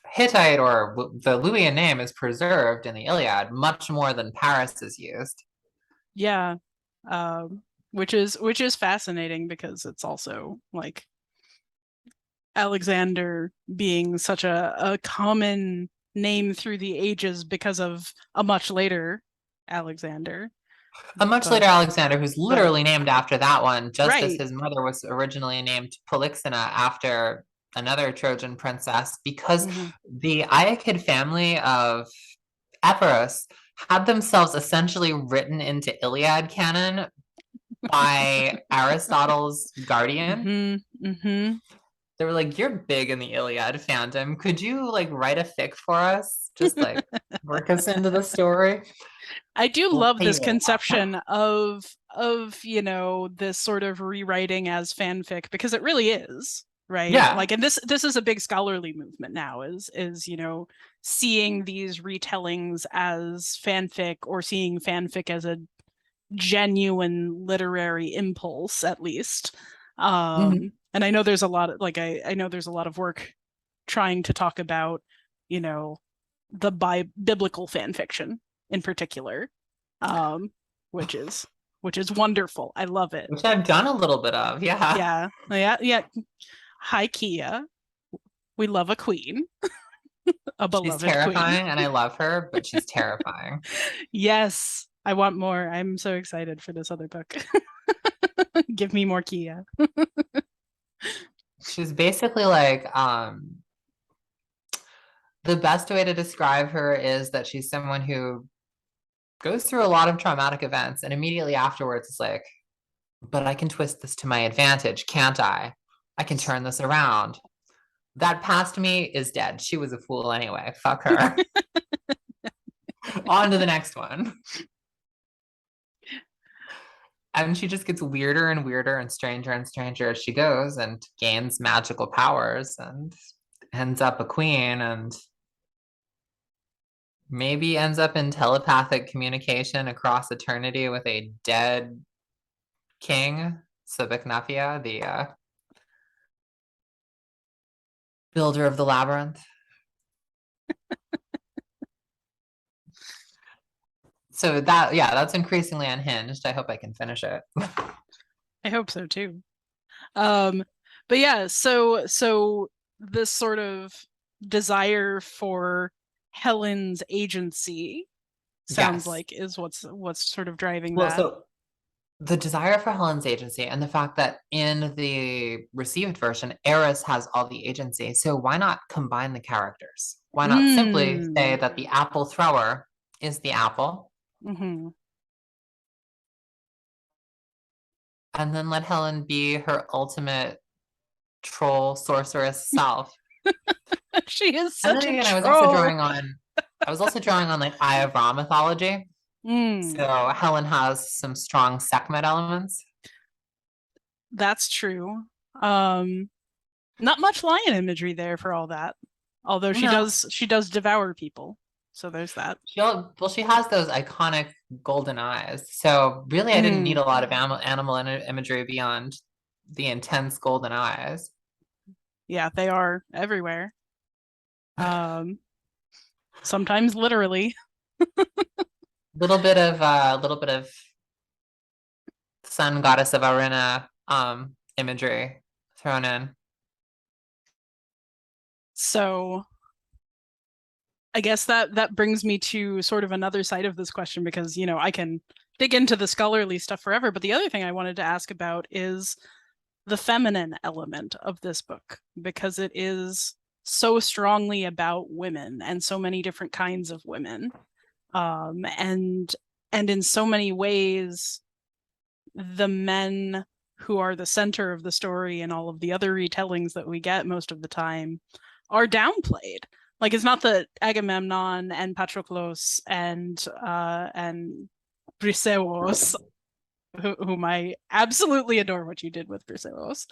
Hittite or the Luwian name is preserved in the Iliad much more than Paris is used. Yeah. Which is fascinating, because it's also like Alexander being such a common name through the ages because of a much later Alexander. A much later Alexander, who's literally named after that one, just as his mother was originally named Polyxena after another Trojan princess, because the Aeacid family of Epirus had themselves essentially written into Iliad canon by Aristotle's guardian. They were like, you're big in the Iliad fandom. Could you like write a fic for us? Just like work us into the story. I do love this conception of this sort of rewriting as fanfic, because it really is, right? Yeah. Like, and this is a big scholarly movement now, is seeing these retellings as fanfic, or seeing fanfic as a genuine literary impulse, at least. And I know there's a lot of I know there's a lot of work trying to talk about, the biblical fan fiction in particular, which is wonderful. I love it. Which I've done a little bit of. Yeah. Hi, Kia. We love a queen. A beloved she's terrifying queen. And I love her, but she's terrifying. Yes, I want more. I'm so excited for this other book. Give me more Kia. She's basically like, the best way to describe her is that she's someone who goes through a lot of traumatic events, and immediately afterwards it's like, but I can twist this to my advantage, can't I? I can turn this around. That past me is dead. She was a fool anyway. Fuck her. On to the next one. And she just gets weirder and weirder and stranger as she goes, and gains magical powers and ends up a queen, and maybe ends up in telepathic communication across eternity with a dead king, Subicnafia, the builder of the labyrinth. So that's increasingly unhinged. I hope I can finish it. I hope so too. But yeah, so this sort of desire for Helen's agency sounds like is what's sort of driving that. So the desire for Helen's agency, and the fact that in the received version, Eris has all the agency. So why not combine the characters? Why not simply say that the apple thrower is the apple? And then let Helen be her ultimate troll sorceress self. She is And then such a again, troll. I was also drawing on like Eye of Ra mythology. Mm, So Helen has some strong Sekhmet elements. that's true. Um, Not much lion imagery there for all that. Although No, she does devour people. So there's that. she has those iconic golden eyes. So really, I didn't need Mm, a lot of animal imagery beyond the intense golden eyes. yeah, they are everywhere. Um, Sometimes literally. Little bit of sun goddess of Arena imagery thrown in. So I guess that brings me to sort of another side of this question because, I can dig into the scholarly stuff forever, but the other thing I wanted to ask about is the feminine element of this book because it is so strongly about women and so many different kinds of women. And in so many ways, the men who are the center of the story and all of the other retellings that we get most of the time are downplayed. Like it's not that Agamemnon and Patroclus and Briseos, whom I absolutely adore what you did with Briseos,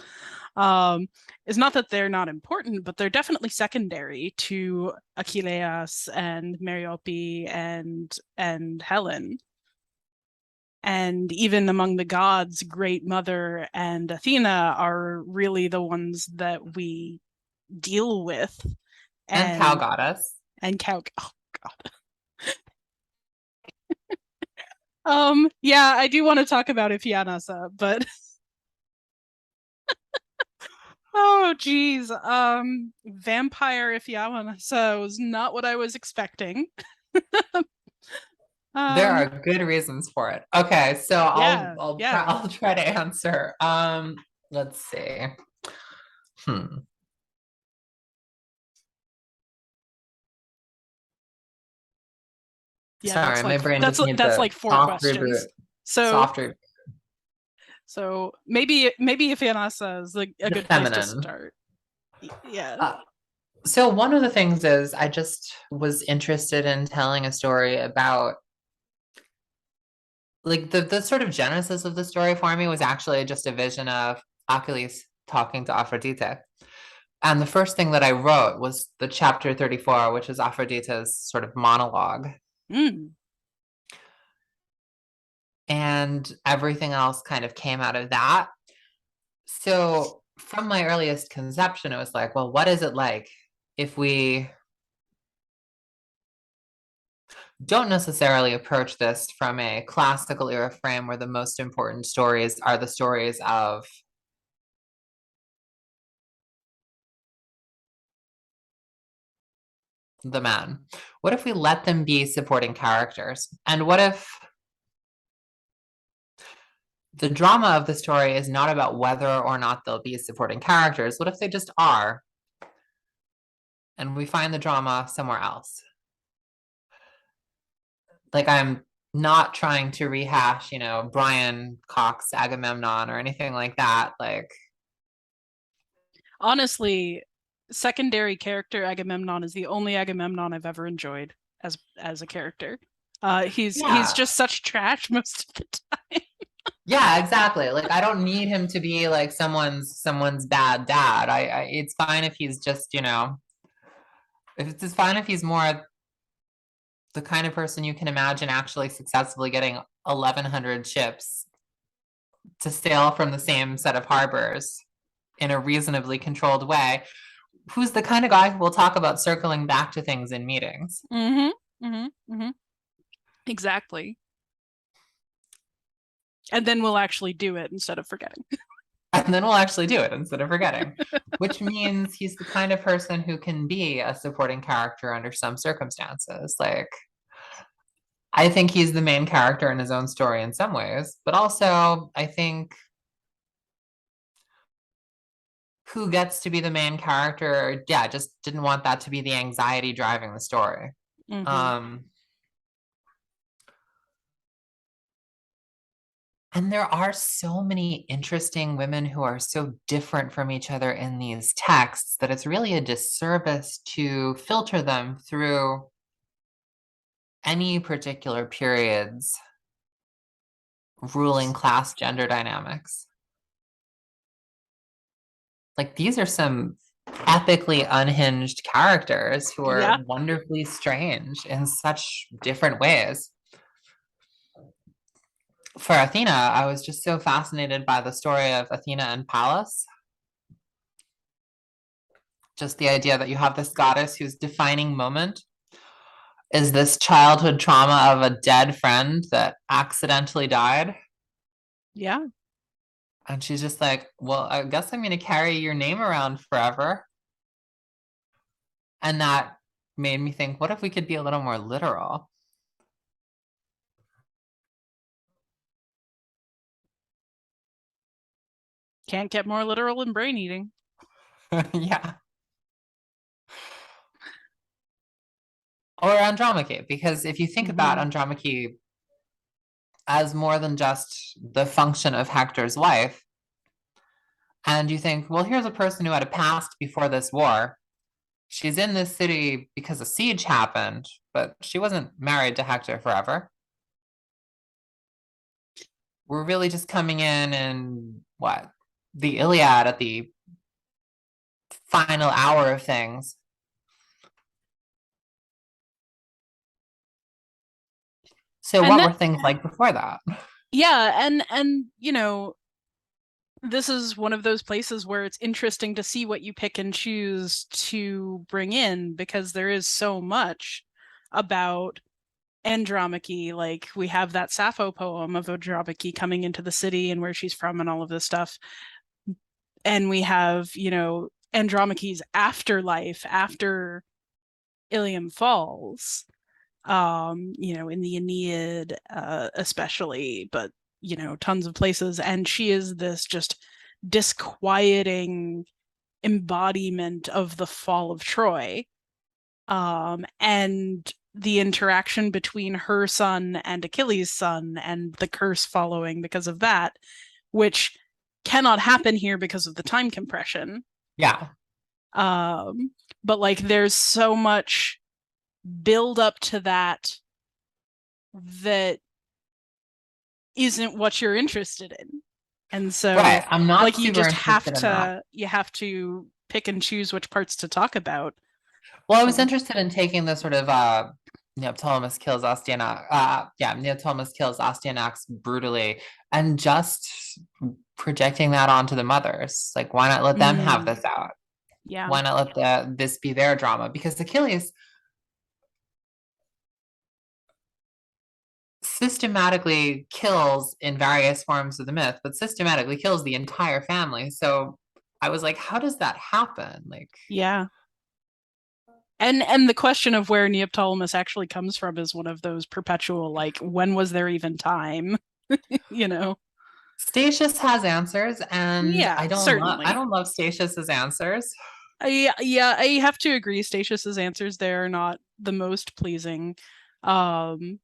um, is not that they're not important, but they're definitely secondary to Achilles and Meriope and Helen. And even among the gods, Great Mother and Athena are really the ones that we deal with. And cow And goddess. cow. Oh God. Yeah, I do want to talk about Iphianassa, but oh geez. Vampire Iphianassa was not what I was expecting. There Um, are good reasons for it. Okay, so yeah, I'll try yeah, I'll try to answer. Let's see. Hmm. yeah. Sorry, my brain just needs That's a like four soft reboot. questions. So Soft reboot. maybe Iphianassa is a The good place to feminine. start. Yeah. Uh, so one of the things is I just was interested in telling a story about like the sort of genesis of the story for me was actually just a vision of Achilles talking to Aphrodite. And the first thing that I wrote was the chapter 34, which is Aphrodite's sort of monologue. Mm. And everything else kind of came out of that. So from my earliest conception, it was like, well, what is it like if we don't necessarily approach this from a classical era frame where the most important stories are the stories of the men? What if we let them be supporting characters? And what if the drama of the story is not about whether or not they'll be supporting characters? What if they just are? And we find the drama somewhere else? Like, I'm not trying to rehash, Brian Cox Agamemnon or anything like that. Like, Honestly, secondary character Agamemnon is the only Agamemnon I've ever enjoyed as a character. He's yeah, just such trash most of the time. yeah, exactly. Like, I don't need him to be like someone's bad dad. It's fine if he's just, if it's fine if he's more the kind of person you can imagine actually successfully getting 1,100 ships to sail from the same set of harbors in a reasonably controlled way, who's the kind of guy who will talk about circling back to things in meetings. Mm-hmm. Mm-hmm. Mm-hmm. Exactly. And then we'll actually do it instead of forgetting. And then we'll actually do it instead of forgetting, which means he's the kind of person who can be a supporting character under some circumstances. Like, I think he's the main character in his own story in some ways, but also I think who gets to be the main character, yeah, just didn't want that to be the anxiety driving the story. Mm-hmm. Um, And there are so many interesting women who are so different from each other in these texts that it's really a disservice to filter them through any particular period's ruling class gender dynamics. Like these are some epically unhinged characters who Yeah. are wonderfully strange in such different ways. For Athena, I was just so fascinated by the story of Athena and Pallas. Just the idea that you have this goddess whose defining moment is this childhood trauma of a dead friend that accidentally died. Yeah. And she's just like, well, I guess I'm going to carry your name around forever. And that made me think, what if we could be a little more literal? Can't get more literal than brain eating. Yeah. Or Andromache, because if you think about Mm-hmm. Andromache as more than just the function of Hector's wife, and you think, well, here's a person who had a past before this war. She's in this city because a siege happened, but she wasn't married to Hector forever. We're really just coming in and what? The Iliad at the final hour of things. So And what that, were things like before that? yeah, and this is one of those places where it's interesting to see what you pick and choose to bring in because there is so much about Andromache. Like we have that Sappho poem of Andromache coming into the city and where she's from and all of this stuff. And we have, Andromache's afterlife after Ilium falls, in the Aeneid, especially, but tons of places. And she is this just disquieting embodiment of the fall of Troy. And the interaction between her son and Achilles' son and the curse following because of that, which cannot happen here because of the time compression. Yeah. Um, but like there's so much build up to that that isn't what you're interested in. And so Right. I'm not like you super just interested in that. have to pick and choose which parts to talk about. Well, I was So interested in taking the sort of Neoptolemus kills Astyanax, Neoptolemus kills Astyanax brutally and just projecting that onto the mothers. Like, why not let them have this out? yeah. Why not let this be their drama? Because Achilles systematically kills in various forms of the myth, but systematically kills the entire family. So I was like, how does that happen? Like, Yeah. And the question of where Neoptolemus actually comes from is one of those perpetual like when was there even time? you know. Statius has answers, and Yeah, I certainly. don't love Statius's answers. I have to agree Statius's answers there are not the most pleasing. Um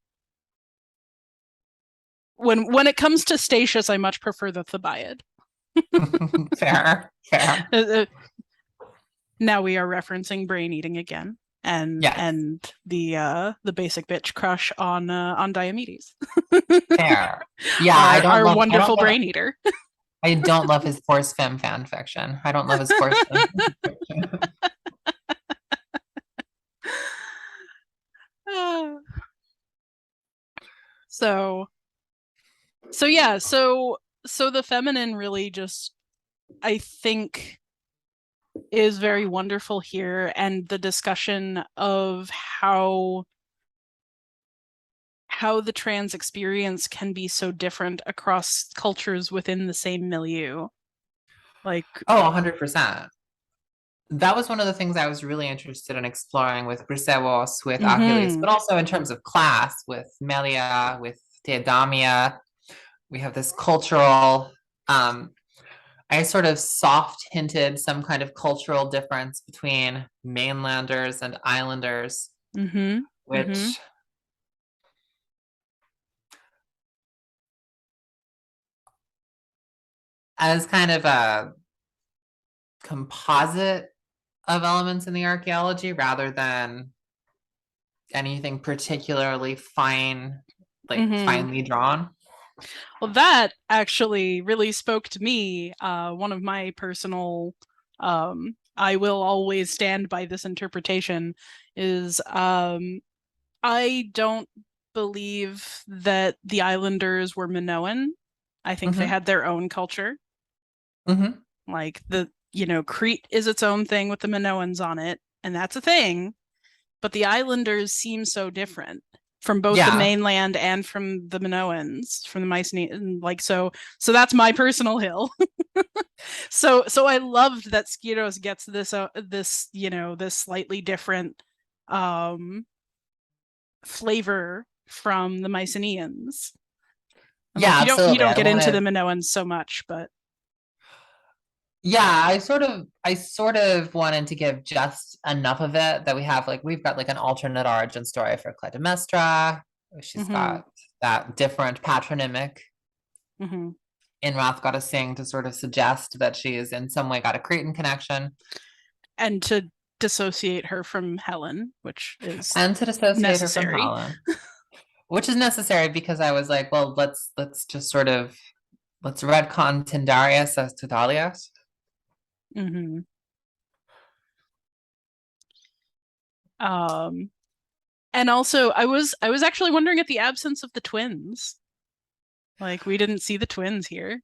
when it comes to Statius, I much prefer the Thebaid. Fair, fair. Uh, now we are referencing brain eating again, and Yes, the basic bitch crush on Diomedes, fair. Yeah, our wonderful brain eater. I don't love his horse femme fan fiction. I don't love his horse femme fiction. so so the feminine really just I think is very wonderful here, and the discussion of how the trans experience can be so different across cultures within the same milieu. Like, Oh, 100%. That was one of the things I was really interested in exploring with Briseos, with Achilles, mm-hmm, but also in terms of class with Melia, with Theodamia. We have this cultural, I sort of soft hinted some kind of cultural difference between mainlanders and islanders, mm-hmm, mm-hmm. which as kind of a composite of elements in the archaeology rather than anything particularly fine, like Hmm. finely drawn. Well, that actually really spoke to me. One of my personal, I will always stand by this interpretation is I don't believe that the islanders were Minoan. I think they Hmm. had their own culture. Hmm. Like Crete is its own thing with the Minoans on it, and that's a thing. But the islanders seem so different from both the Yeah. mainland and from the Minoans, from the Mycenaeans. Like so that's my personal hill. So I loved that Skiros gets this slightly different um flavor from the Mycenaeans. And Yeah, like you absolutely. don't I get into the wanted, Minoans so much, but yeah, I sort of wanted to give just enough of it that we've got like an alternate origin story for Clytemnestra. She's mhm, got that different patronymic mhm. in Wrath Gotta Sing to sort of suggest that she is in some way got a Cretan connection And to dissociate her from Helen, which is and to dissociate her from necessary. Helen, which is necessary because I was like, well, let's just sort of let's retcon Tindarius as Tudalius. Hmm. Um, and also I was actually wondering at the absence of the twins. Like we didn't see the twins here.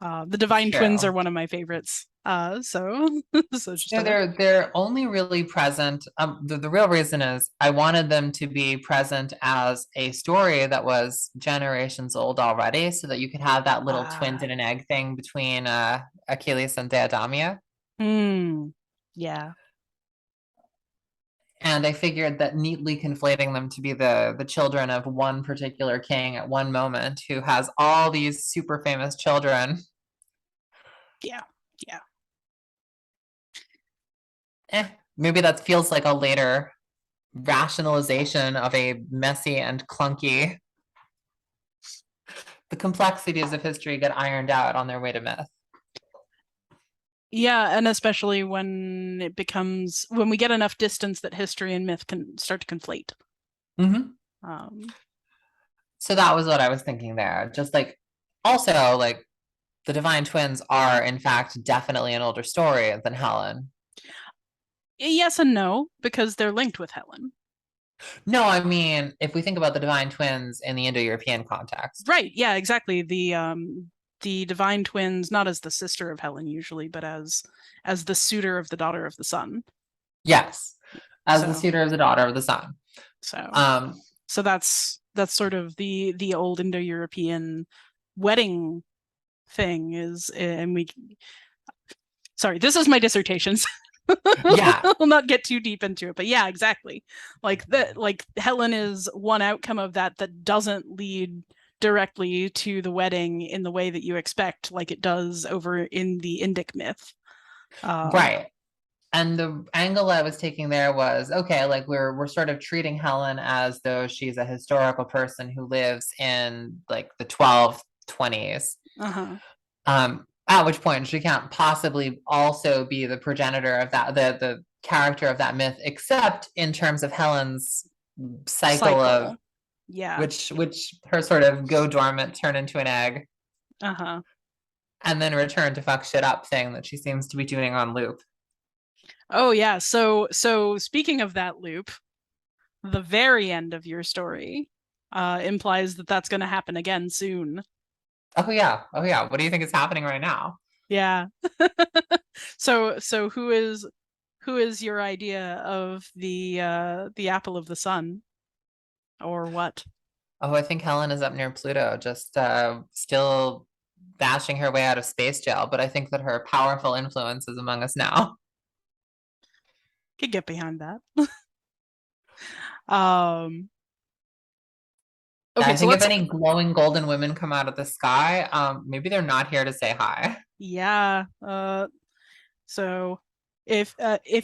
The It's divine twins are true. one of my favorites. So so just No, a they're only really present. The real reason is I wanted them to be present as a story that was generations old already, so that you could have that little twins uh in an egg thing between Achilles and Deidamia. hmm. Yeah. And I figured that neatly conflating them to be the children of one particular king at one moment who has all these super famous children. Yeah. Yeah. Eh, maybe that feels like a later rationalization of a messy and clunky. The complexities of history get ironed out on their way to myth. Yeah, and especially when we get enough distance that history and myth can start to conflate. Hmm. Um, So that was what I was thinking there. Just like, also, like, the Divine Twins are, in fact, definitely an older story than Helen. yes and no, because they're linked with Helen. No, I mean, if we think about the Divine Twins in the Indo European context. Right, yeah, exactly. The divine twins, not as the sister of Helen usually, but as the suitor of the daughter of the sun. Yes, as the So suitor of the daughter of the sun. so Um, so that's sort of the old Indo-European wedding thing is and we sorry, this is my dissertation. So yeah, we'll not get too deep into it, but yeah, exactly. Like Helen is one outcome of that doesn't lead directly to the wedding in the way that you expect, like it does over in the Indic myth. Um, right. And the angle I was taking there was okay, like we're sort of treating Helen as though she's a historical person who lives in like the 1220s. uh-huh. At which point she can't possibly also be the progenitor of the character of that myth, except in terms of Helen's cycle of Cycle. Yeah. which her sort of go dormant, turn into an egg, Uh-huh. and then return to fuck shit up thing that she seems to be doing on loop. Oh yeah. So speaking of that loop, the very end of your story implies that that's going to happen again soon. Oh yeah, oh yeah. What do you think is happening right now? Yeah. So who is your idea of the apple of the sun or what? Oh, I think Helen is up near Pluto, just still bashing her way out of space jail. But I think that her powerful influence is among us now. Could get behind that. Um okay, I so think if let's any glowing golden women come out of the sky, maybe they're not here to say hi. yeah, so if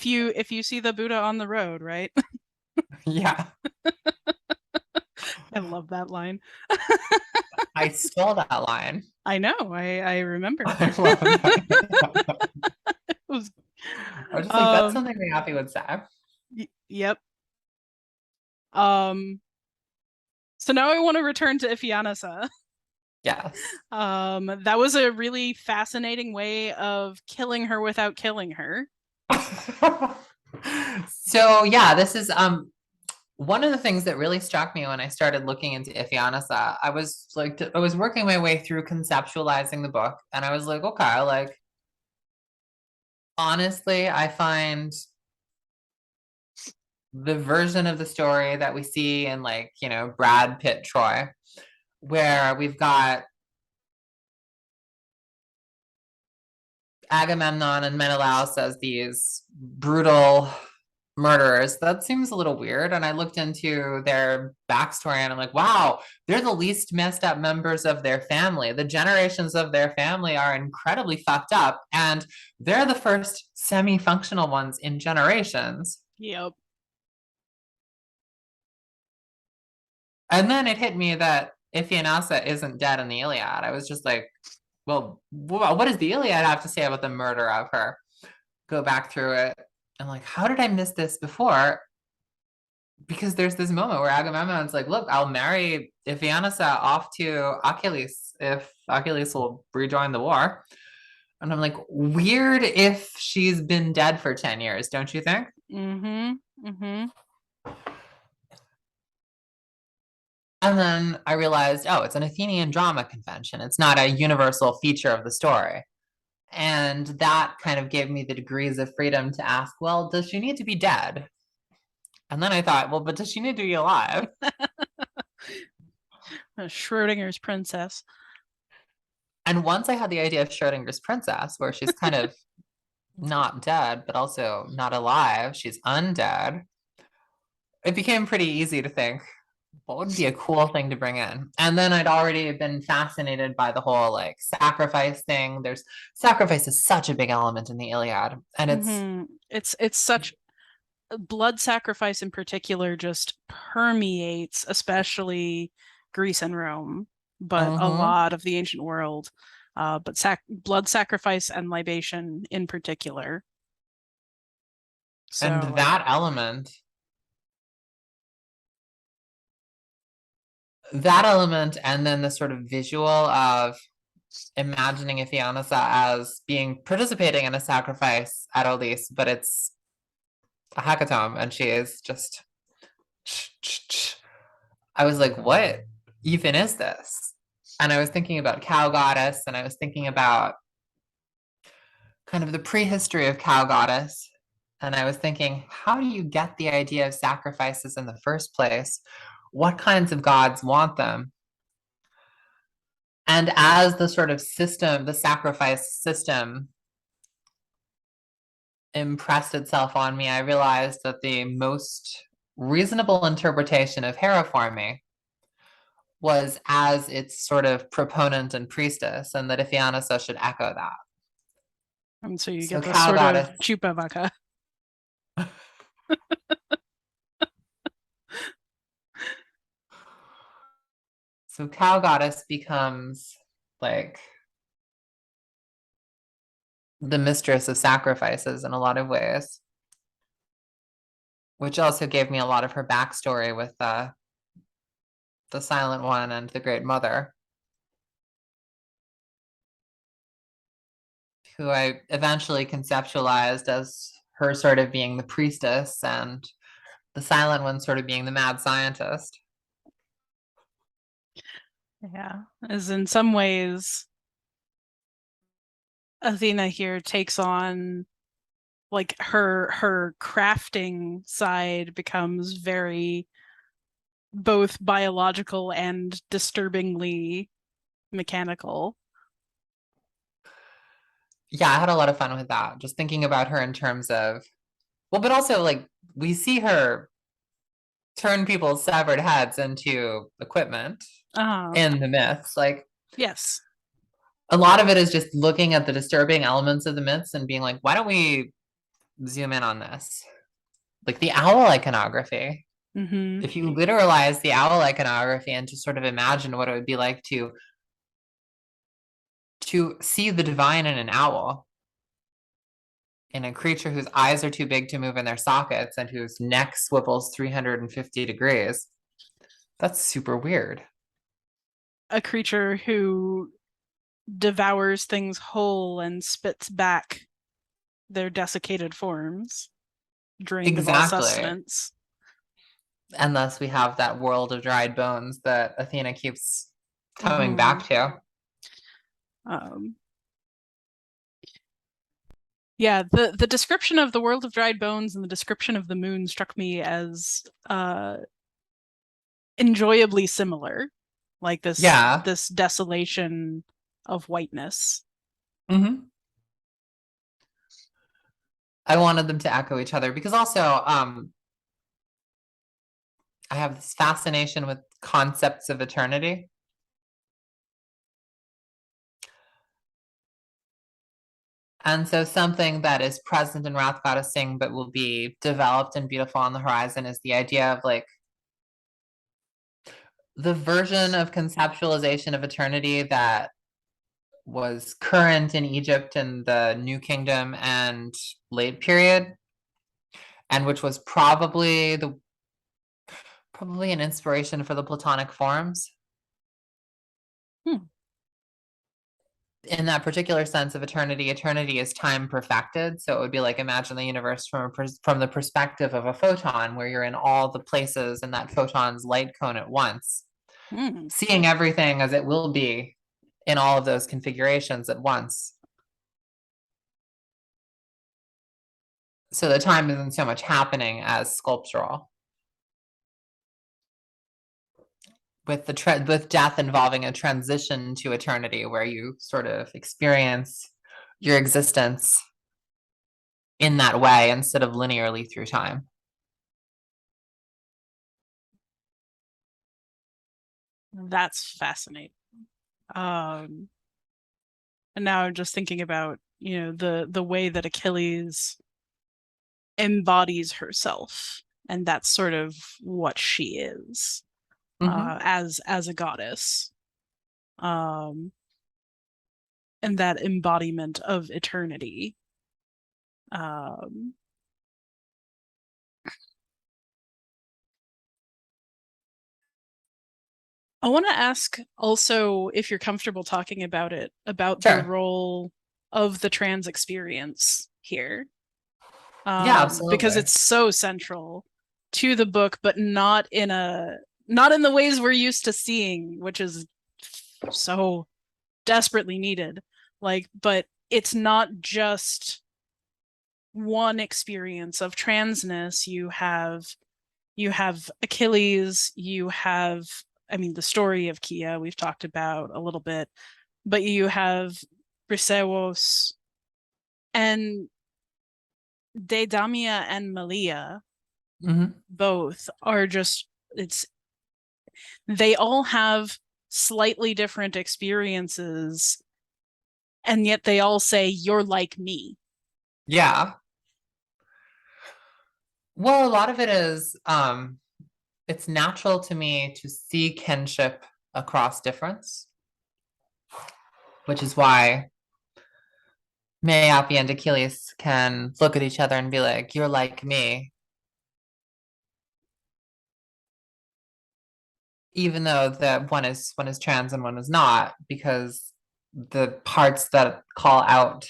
you see the Buddha on the road, right? Yeah. I love that line. I stole that line. I know, I remember. I love that. It was, I was just like, that's um, something the Appy would say. yep. Um, so now I want to return to Ifeanasa. Yes. That was a really fascinating way of killing her without killing her. So yeah, this is one of the things that really struck me when I started looking into Ifeanasa. I was working my way through conceptualizing the book, and I was like, okay, like honestly, I find the version of the story that we see in like, you know, Brad Pitt Troy, where we've got Agamemnon and Menelaus as these brutal murderers. That seems a little weird. And I looked into their backstory and I'm like, wow, they're the least messed up members of their family. The generations of their family are incredibly fucked up. And they're the first semi functional ones in generations. Yep. And then it hit me that Ifeanasa isn't dead in the Iliad. I was just like, well, what does the Iliad have to say about the murder of her? Go back through it. I'm like, how did I miss this before? Because there's this moment where Agamemnon's like, look, I'll marry Ifeanasa off to Achilles if Achilles will rejoin the war. And I'm like, weird if she's been dead for 10 years, don't you think? Mm-hmm. Mm-hmm. And then I realized, oh, it's an Athenian drama convention. It's not a universal feature of the story. And that kind of gave me the degrees of freedom to ask, well, does she need to be dead? And then I thought, well, but does she need to be alive? Schrodinger's princess. And once I had the idea of Schrodinger's princess, where she's kind of not dead, but also not alive, she's undead, it became pretty easy to think, what would be a cool thing to bring in? And then I'd already been fascinated by the whole like sacrifice thing. There's sacrifice is such a big element in the Iliad. And it's Mm-hmm. It's such blood sacrifice in particular just permeates, especially Greece and Rome, but a mhm. lot of the ancient world. But blood sacrifice and libation in particular. And So that element, and then the sort of visual of imagining Iphianassa as being participating in a sacrifice at Elise, but it's a hecatomb and she is just I was like, what even is this? And I was thinking about cow goddess and I was thinking about kind of the prehistory of cow goddess. And I was thinking, how do you get the idea of sacrifices in the first place? What kinds of gods want them? And as the sort of system, the sacrifice system impressed itself on me, I realized that the most reasonable interpretation of Hera for me was as its sort of proponent and priestess, and that Iphianassa should echo that. and so you So get this cow sort of goddess. chupavaka. So cow goddess becomes like the mistress of sacrifices in a lot of ways, which also gave me a lot of her backstory with the Silent One and the Great Mother, who I eventually conceptualized as her sort of being the priestess and the Silent One sort of being the mad scientist. Yeah, as in some ways, Athena here takes on like her crafting side becomes very both biological and disturbingly mechanical. Yeah, I had a lot of fun with that. Just thinking about her in terms of, well, but also like we see her turn people's severed heads into equipment Uh, in the myths. Like yes. a lot of it is just looking at the disturbing elements of the myths and being like, why don't we zoom in on this? Like the owl iconography. Mm-hmm. If you literalize the owl iconography and just sort of imagine what it would be like to to see the divine in an owl, in a creature whose eyes are too big to move in their sockets and whose neck swivels 350 degrees. That's super weird. A creature who devours things whole and spits back their desiccated forms, drained of all Exactly. sustenance. And thus we have that world of dried bones that Athena keeps coming Mm-hmm. back to. Um, yeah, the description of the world of dried bones and the description of the moon struck me as enjoyably similar, like Yeah. this desolation of whiteness. Hmm. I wanted them to echo each other because also I have this fascination with concepts of eternity. And so something that is present in Wrath Goddess Sing but will be developed and beautiful on the horizon is the idea of like the version of conceptualization of eternity that was current in Egypt in the New Kingdom and late period, and which was probably an inspiration for the Platonic forms. Hmm. In that particular sense of eternity, eternity is time perfected. So it would be like imagine the universe from the perspective of a photon, where you're in all the places in that photon's light cone at once, Hmm. seeing everything as it will be in all of those configurations at once. So the time isn't so much happening as sculptural. With death involving a transition to eternity, where you sort of experience your existence in that way instead of linearly through time. That's fascinating. And now I'm just thinking about, the way that Achilles embodies herself, and that's sort of what she is, Mm-hmm. as a goddess. Um, and that embodiment of eternity. Um, I want to ask also if you're comfortable talking about it, about the Sure. role of the trans experience here, Yeah, because absolutely. it's so central to the book, but not in the ways we're used to seeing, which is so desperately needed. But it's not just one experience of transness. You have Achilles, you have, I mean, the story of Kia we've talked about a little bit, but you have Briseos and Deidamia and Malia. Mm-hmm. Both are just, it's they all have slightly different experiences, and yet they all say you're like me. Yeah. Well, a lot of it is it's natural to me to see kinship across difference, which is why Mayapi and Achilles can look at each other and be like, "You're like me," even though that one is trans and one is not, because the parts that call out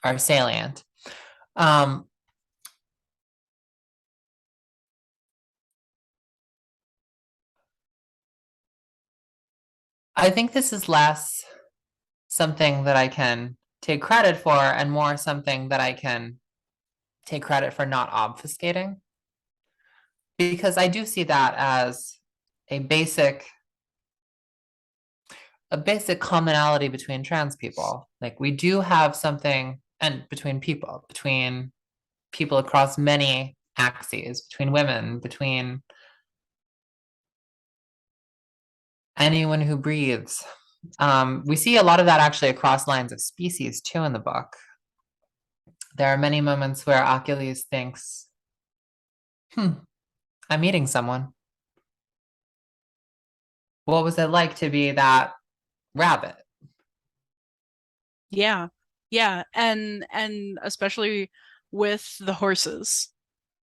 are salient. Um, I think this is less something that I can take credit for and more something that I can take credit for not obfuscating, because I do see that as a basic a basic commonality between trans people. Like we do have something, and between people across many axes, between women, between anyone who breathes. We see a lot of that actually across lines of species too in the book. There are many moments where Achilles thinks, I'm meeting someone. what was it like to be that rabbit? Yeah. Yeah. And especially with the horses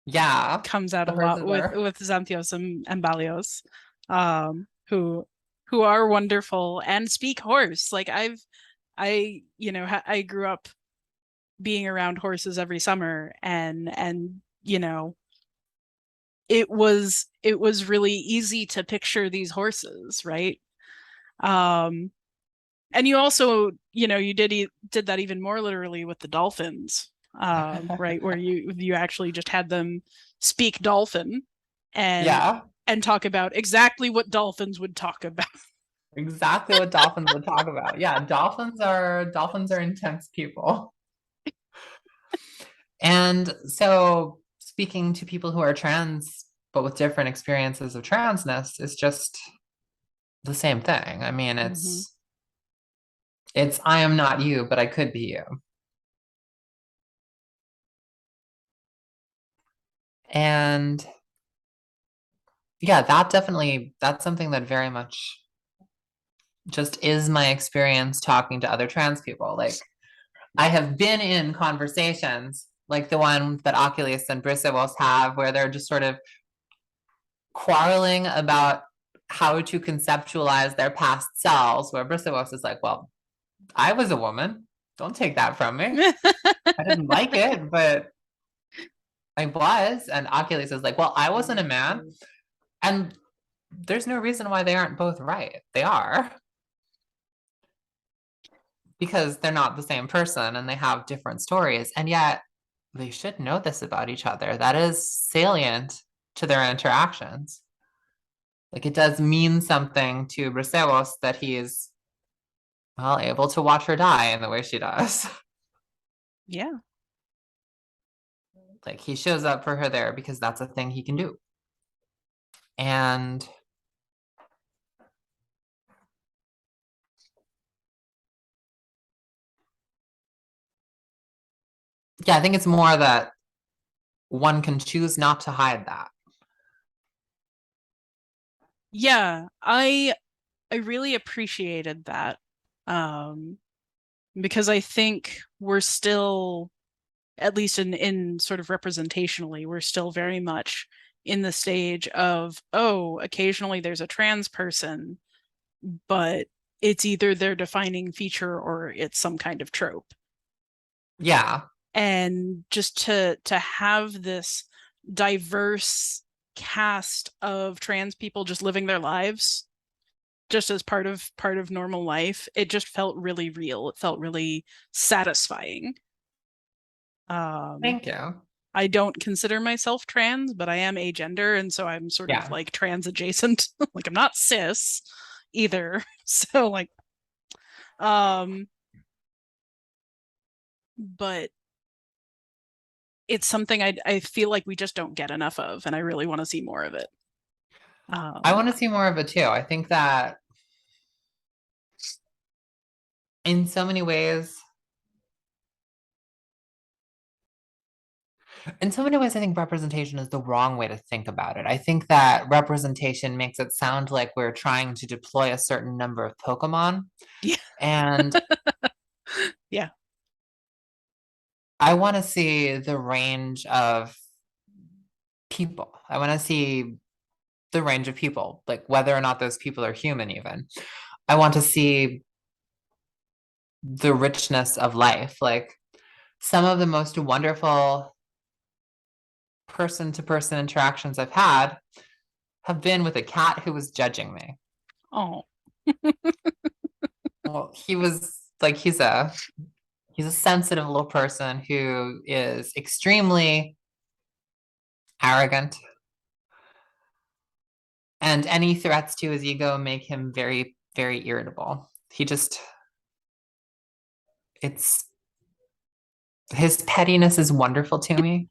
Yeah, comes out the a lot horses are. with Xanthios and Balios, who are wonderful and speak horse. Like I grew up being around horses every summer, and it was really easy to picture these horses, right? Um, and you also, you did that even more literally with the dolphins, right? Where you actually just had them speak dolphin and Yeah, and talk about exactly what dolphins would talk about. exactly what dolphins would talk about. Yeah, dolphins are intense people. And so speaking to people who are trans, but with different experiences of transness is just the same thing. I mean, Hmm. it's I am not you, but I could be you. And yeah, that's something that very much just is my experience talking to other trans people. Like I have been in conversations like the one that Achilles and Briseis have, where they're just sort of quarreling about how to conceptualize their past selves, where Briseis is like, well, I was a woman. Don't take that from me. I didn't like it, but I was. And Achilles is like, well, I wasn't a man. And there's no reason why they aren't both right. They are, because they're not the same person and they have different stories. And yet they should know this about each other. That is salient to their interactions. Like it does mean something to Briseis that he is, well, able to watch her die in the way she does. Yeah. Like he shows up for her there because that's a thing he can do. And yeah, I think it's more that one can choose not to hide that. Yeah, I really appreciated that. Um, because I think we're still, at least in sort of representationally, we're still very much in the stage of, oh, occasionally there's a trans person, but it's either their defining feature or it's some kind of trope. Yeah. And just to have this diverse cast of trans people just living their lives just as part of normal life, it just felt really real. It felt really satisfying. um Thank you. I don't consider myself trans, but I am agender, and so I'm sort of Yeah. like trans adjacent. Like I'm not cis either. So like um but it's something I feel like we just don't get enough of, and I really want to see more of it. I um want to see more of it too. I think that in so many ways, I think representation is the wrong way to think about it. I think that representation makes it sound like we're trying to deploy a certain number of Pokemon. yeah. And Yeah. I want to see the range of people. I want to see the range of people, like whether or not those people are human, even. I want to see the richness of life. Like some of the most wonderful person to person interactions I've had have been with a cat who was judging me. Oh. Well, he was like, he's a sensitive little person who is extremely arrogant, and any threats to his ego make him very, very irritable. He just, it's his pettiness is wonderful to me.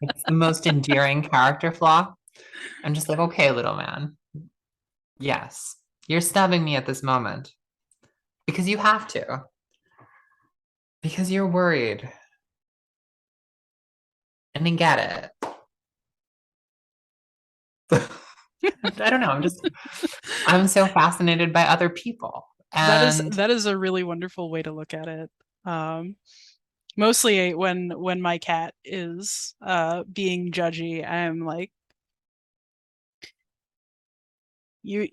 It's the most endearing character flaw. I'm just like, okay, little man. Yes, you're stabbing me at this moment because you have to, because you're worried. And I get it. I don't know. I'm so fascinated by other people. And That is a really wonderful way to look at it. Um, Mostly when my cat is being judgy, I'm like, you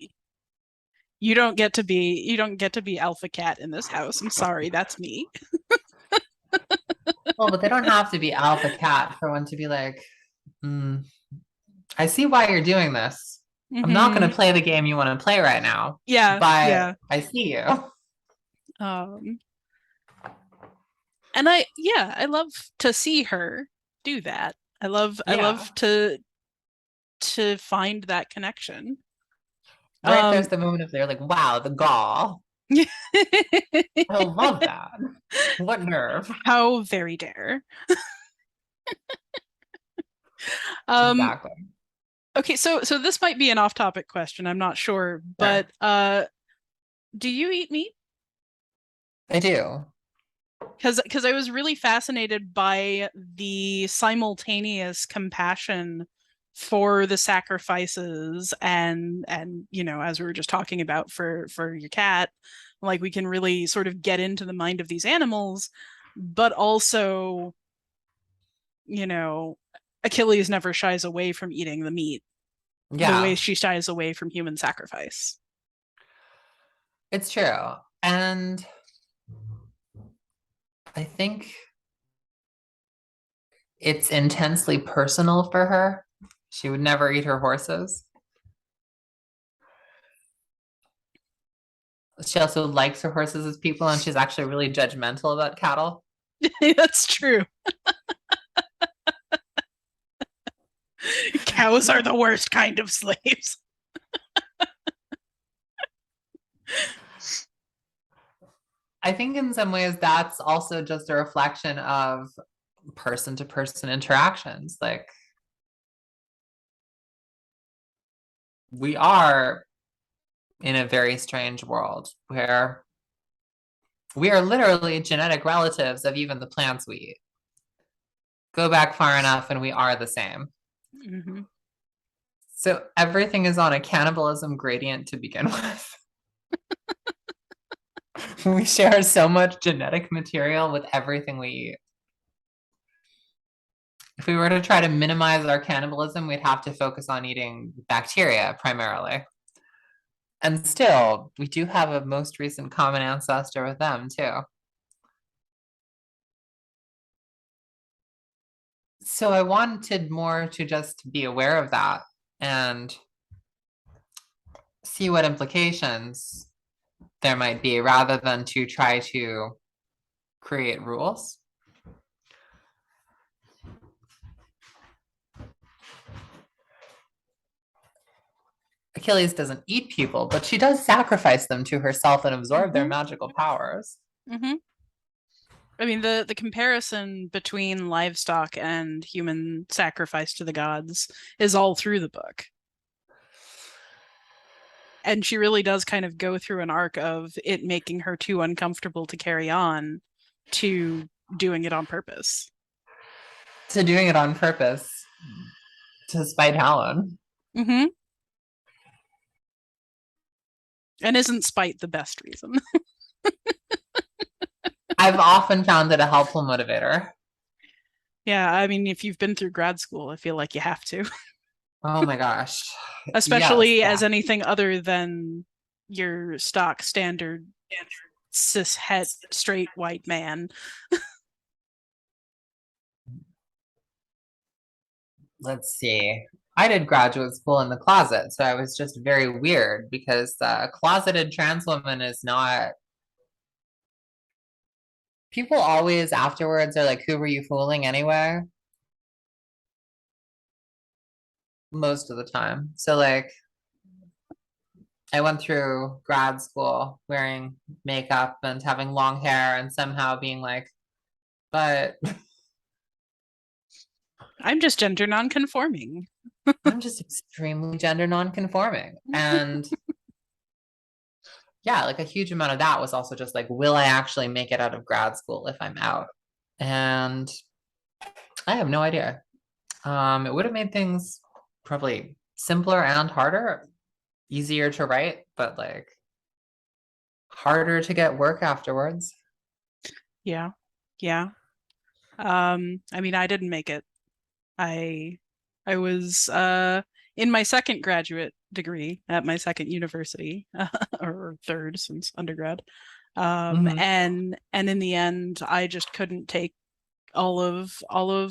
you don't get to be alpha cat in this house. I'm sorry, that's me. well, but they don't have to be alpha cat for one to be like, "Hmm, I see why you're doing this. I'm not going Hmm. to play the game you want to play right now, Yeah, but yeah. I see you." Um, and I love to see her do that. I Yeah. love to find that connection. Right there's Um, the moment of they're like, wow, the gall. I love that. What nerve. how very dare. Um, Exactly. okay, so this might be an off-topic question. I'm not sure, but Sure. do you eat meat? I do. Because I was really fascinated by the simultaneous compassion for the sacrifices and you know, as we were just talking about for your cat, like we can really sort of get into the mind of these animals, but also, you know, Achilles never shies away from eating the meat the way Yeah, she shies away from human sacrifice. it's true. And I think it's intensely personal for her. She would never eat her horses. She also likes her horses as people, and she's actually really judgmental about cattle. That's true. Cows are the worst kind of slaves. I think in some ways that's also just a reflection of person to person interactions. Like we are in a very strange world where we are literally genetic relatives of even the plants we eat. Go back far enough and we are the same. Hmm. So everything is on a cannibalism gradient to begin with. We share so much genetic material with everything we eat. If we were to try to minimize our cannibalism, we'd have to focus on eating bacteria primarily. And still, we do have a most recent common ancestor with them too. So I wanted more to just be aware of that and see what implications there might be rather than to try to create rules. Achilles doesn't eat people, but she does sacrifice them to herself and absorb their Hmm. magical powers. Hmm. I mean, the comparison between livestock and human sacrifice to the gods is all through the book. And she really does kind of go through an arc of it making her too uncomfortable to carry on to doing it on purpose. To doing it on purpose to spite Helen. Hmm. And isn't spite the best reason? I've often found it a helpful motivator. Yeah, I mean, if you've been through grad school, I feel like you have to, Oh my gosh. Yes. especially as anything other than your stock standard cis het straight white man. Let's see. I did graduate school in the closet, so I was just very weird because a closeted trans woman is not. People always afterwards are like, "Who were you fooling anyway?" Most of the time. So like, I went through grad school wearing makeup and having long hair, and somehow being like, "But I'm just gender nonconforming. I'm just extremely gender nonconforming," and yeah, like a huge amount of that was also just like, will I actually make it out of grad school if I'm out? And I have no idea. It would have made things probably simpler and harder. Easier to write, but like harder to get work afterwards. Yeah. Yeah. I mean, I didn't make it. I I was in my second graduate degree at my second university, or third since undergrad. Hmm. And in the end, I just couldn't take all of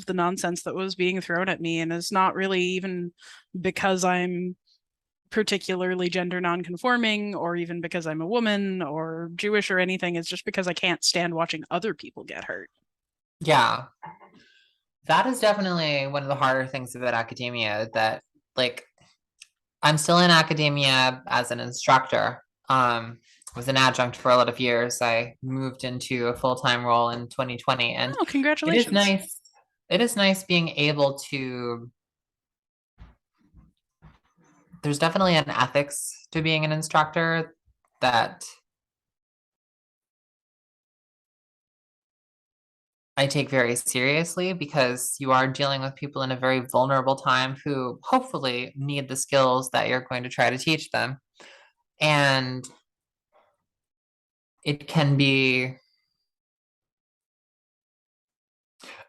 the nonsense that was being thrown at me, and it's not really even because I'm particularly gender nonconforming or even because I'm a woman or Jewish or anything. It's just because I can't stand watching other people get hurt. Yeah, that is definitely one of the harder things about academia that like I'm still in academia as an instructor. Was an adjunct for a lot of years. I moved into a full-time role in 2020, and Oh, it is congratulations. nice. It is nice being able to, there's definitely an ethics to being an instructor that I take very seriously because you are dealing with people in a very vulnerable time who hopefully need the skills that you're going to try to teach them. And it can be,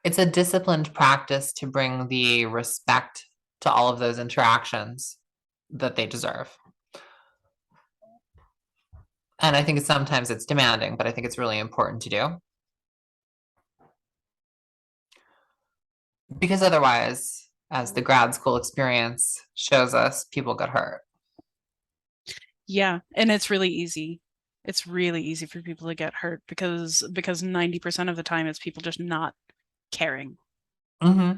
it's a disciplined practice to bring the respect to all of those interactions that they deserve. And I think sometimes it's demanding, but I think it's really important to do because otherwise, as the grad school experience shows us, people get hurt. Yeah, and it's really easy. It's really easy for people to get hurt because 90% of the time it's people just not caring. Hmm.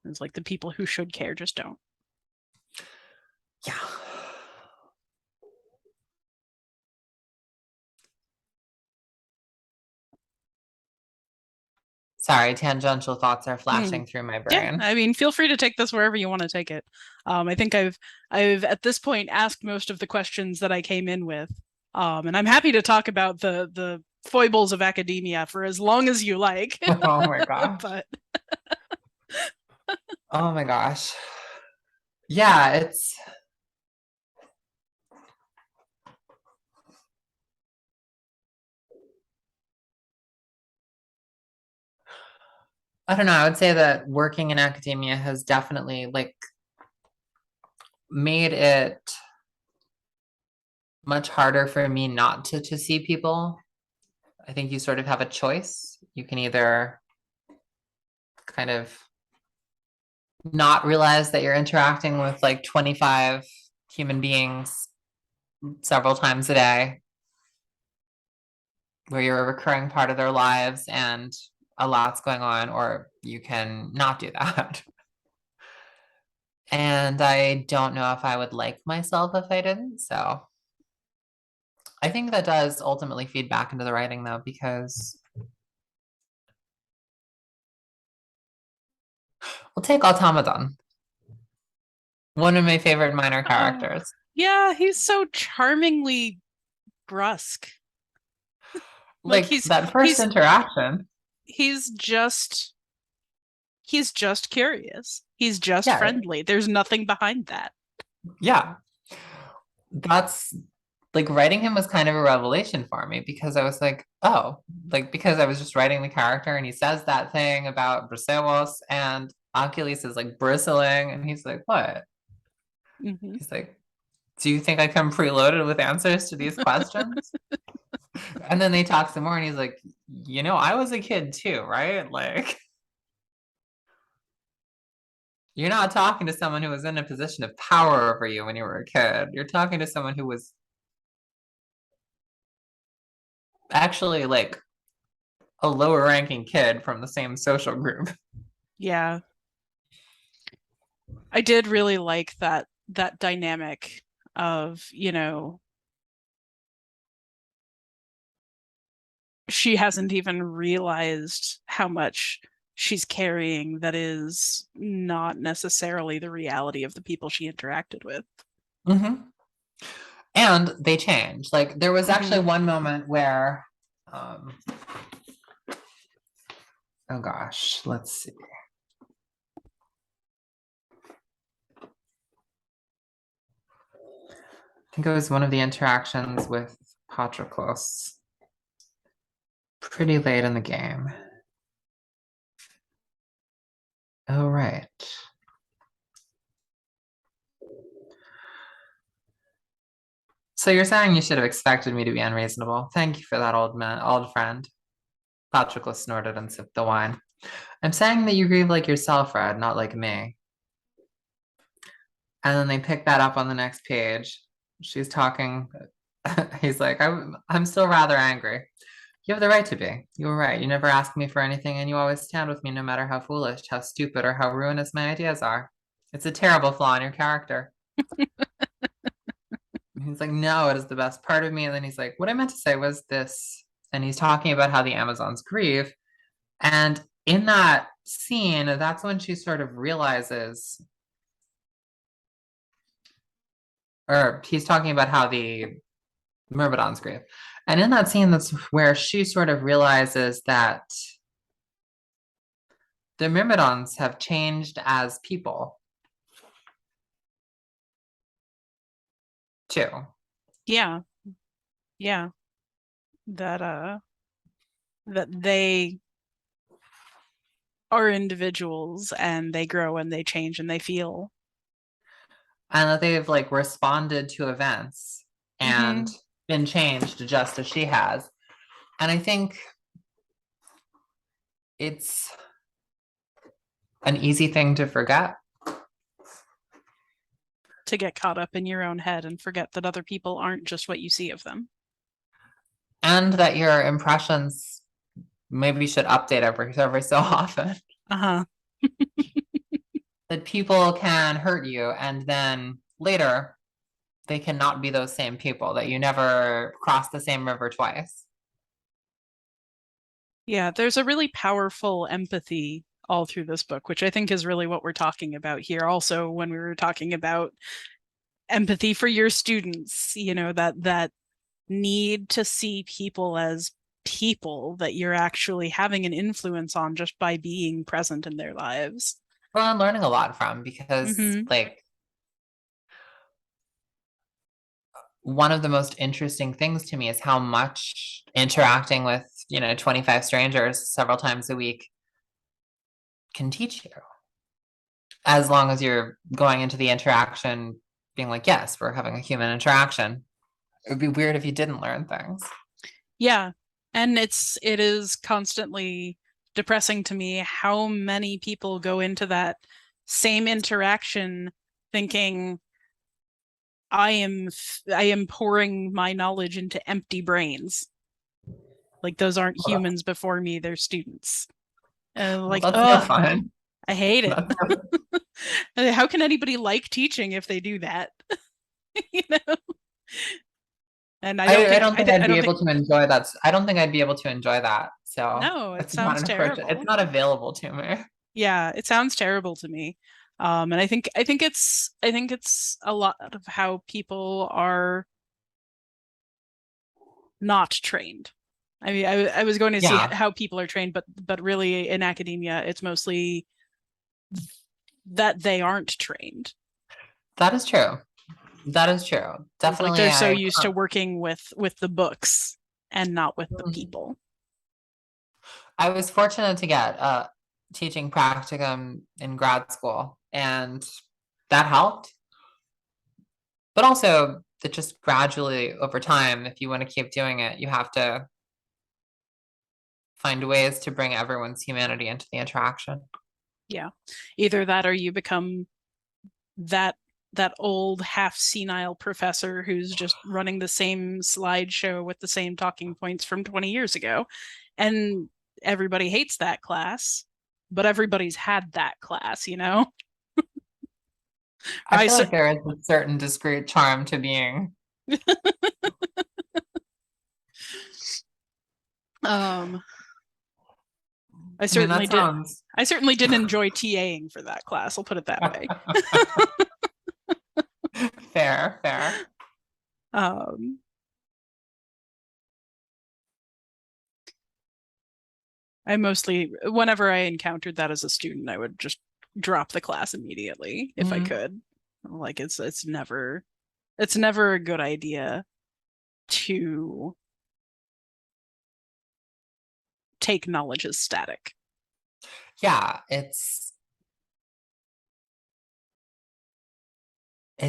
It's like the people who should care just don't. Yeah. Sorry, tangential thoughts are Hmm. flashing through my Yeah, brain. I mean, feel free to take this wherever you want to take it. I think I've at this point asked most of the questions that I came in with. And I'm happy to talk about the foibles of academia for as long as you like. Oh my gosh. But Oh my gosh. Yeah, it's, I don't know. I would say that working in academia has definitely like made it much harder for me not to see people. I think you sort of have a choice. You can either kind of not realize that you're interacting with like 25 human beings several times a day, where you're a recurring part of their lives and a lot's going on, or you can not do that. And I don't know if I would like myself if I didn't. So I think that does ultimately feed back into the writing though, because we'll take Automaton, one of my favorite minor oh, characters. yeah, he's so charmingly brusque. Like Like that first interaction. he's just he's just curious. He's just Yeah, friendly. There's nothing behind that. yeah. That's like writing him was kind of a revelation for me because I was like, oh, like because I was just writing the character and he says that thing about Briseos and Achilles is like bristling and he's like, what? Hmm. He's like, do you think I come preloaded with answers to these questions? And then they talk some more and he's like, I was a kid too, right? Like, you're not talking to someone who was in a position of power over you when you were a kid. You're talking to someone who was actually like a lower ranking kid from the same social group. Yeah, I did really like that dynamic of, she hasn't even realized how much she's carrying that is not necessarily the reality of the people she interacted with. Hmm. And they change. Like there was Hmm. actually one moment where, um, oh gosh, let's see. think it was one of the interactions with Patroclus. Pretty late in the game. Oh, right. So you're saying you should have expected me to be unreasonable. Thank you for that, old friend. Patroclus snorted and sipped the wine. I'm saying that you grieve like yourself, Red, not like me. And then they pick that up on the next page. She's talking. He's like, I'm still rather angry. You have the right to be. You were right. You never ask me for anything, and you always stand with me no matter how foolish, how stupid, or how ruinous my ideas are. It's a terrible flaw in your character. He's like, no, it is the best part of me. And then he's like, what I meant to say was this. And he's talking about how the Amazons grieve. And in that scene, that's when she sort of realizes, or he's talking about how the Myrmidons grieve. And in that scene, that's where she sort of realizes that the Myrmidons have changed as people too. Yeah. Yeah. That that they are individuals and they grow and they change and they feel. And that they've like responded to events and Mm-hmm. been changed just as she has. And I think it's an easy thing to forget. To get caught up in your own head and forget that other people aren't just what you see of them. And that your impressions maybe should update every so often. Uh-huh. That people can hurt you and then later they cannot be those same people, that you never cross the same river twice. Yeah, there's a really powerful empathy all through this book, which I think is really what we're talking about here. Also, when we were talking about empathy for your students, that need to see people as people that you're actually having an influence on just by being present in their lives. Well, I'm learning a lot from, because Mm-hmm. like one of the most interesting things to me is how much interacting with 25 strangers several times a week can teach you, as long as you're going into the interaction being like, yes, we're having a human interaction. It would be weird if you didn't learn things. Yeah. And it is constantly depressing to me how many people go into that same interaction thinking I am pouring my knowledge into empty brains. Like those aren't Well, humans before me, they're students. well, Like, that's no oh, fun. I hate it. That's no- How can anybody like teaching if they do that? you know? And I don't I think don't think I'd I be don't think able to enjoy that. I don't think I'd be able to enjoy that. So no, it it's not sounds an approach. It's terrible. not available to me. Yeah, it sounds terrible to me. And I think it's a lot of how people are not trained. I mean, I was going to see Yeah, how people are trained, but really in academia, it's mostly that they aren't trained. that is true. That is true. It's like Definitely, they're so used to working with the books and not with the Mhm. people. I was fortunate to get a teaching practicum in grad school, and that helped. But also, that just gradually over time, if you want to keep doing it, you have to find ways to bring everyone's humanity into the interaction. Yeah. Either that or you become that that old half senile professor who's just running the same slideshow with the same talking points from 20 years ago. And everybody hates that class, but everybody's had that class, you know? I I feel like there is a certain discreet charm to being. um I I mean, certainly that did sounds I certainly did enjoy TAing for that class, I'll put it that way. fair, fair. Um I mostly, whenever I encountered that as a student, I would just drop the class immediately if I Mhm. could. Like it's never. It's never a good idea to take knowledge as static. Yeah, it's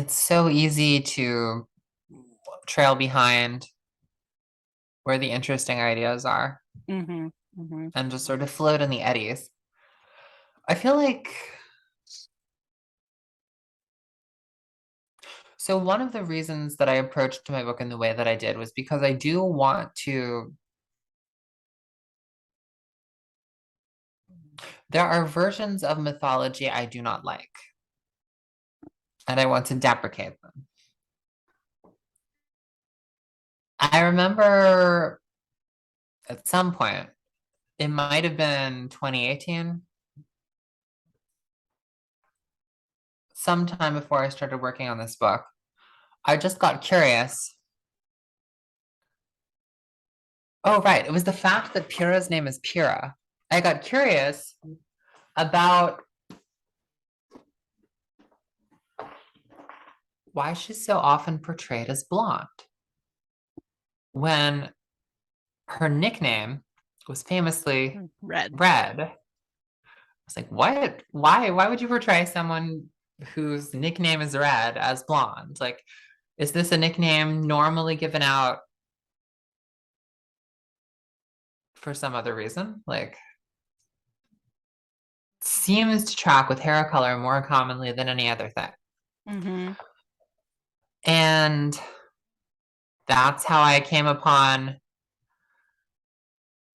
so easy to trail behind where the interesting ideas are Mm-hmm. Mm-hmm. and just sort of float in the eddies. I feel like so one of the reasons that I approached my book in the way that I did was because I do want to. There are versions of mythology I do not like, and I want to deprecate them. I remember at some point, it might have been 2018, sometime before I started working on this book, I just got curious. Oh, right. It was the fact that Pyrrha's name is Pyrrha. I got curious about why she's so often portrayed as blonde when her nickname was famously Red. Red. I was like, what? Why would you portray someone whose nickname is Red as blonde? Like, is this a nickname normally given out for some other reason? Like, seems to track with hair color more commonly than any other thing. Mm-hmm. And that's how I came upon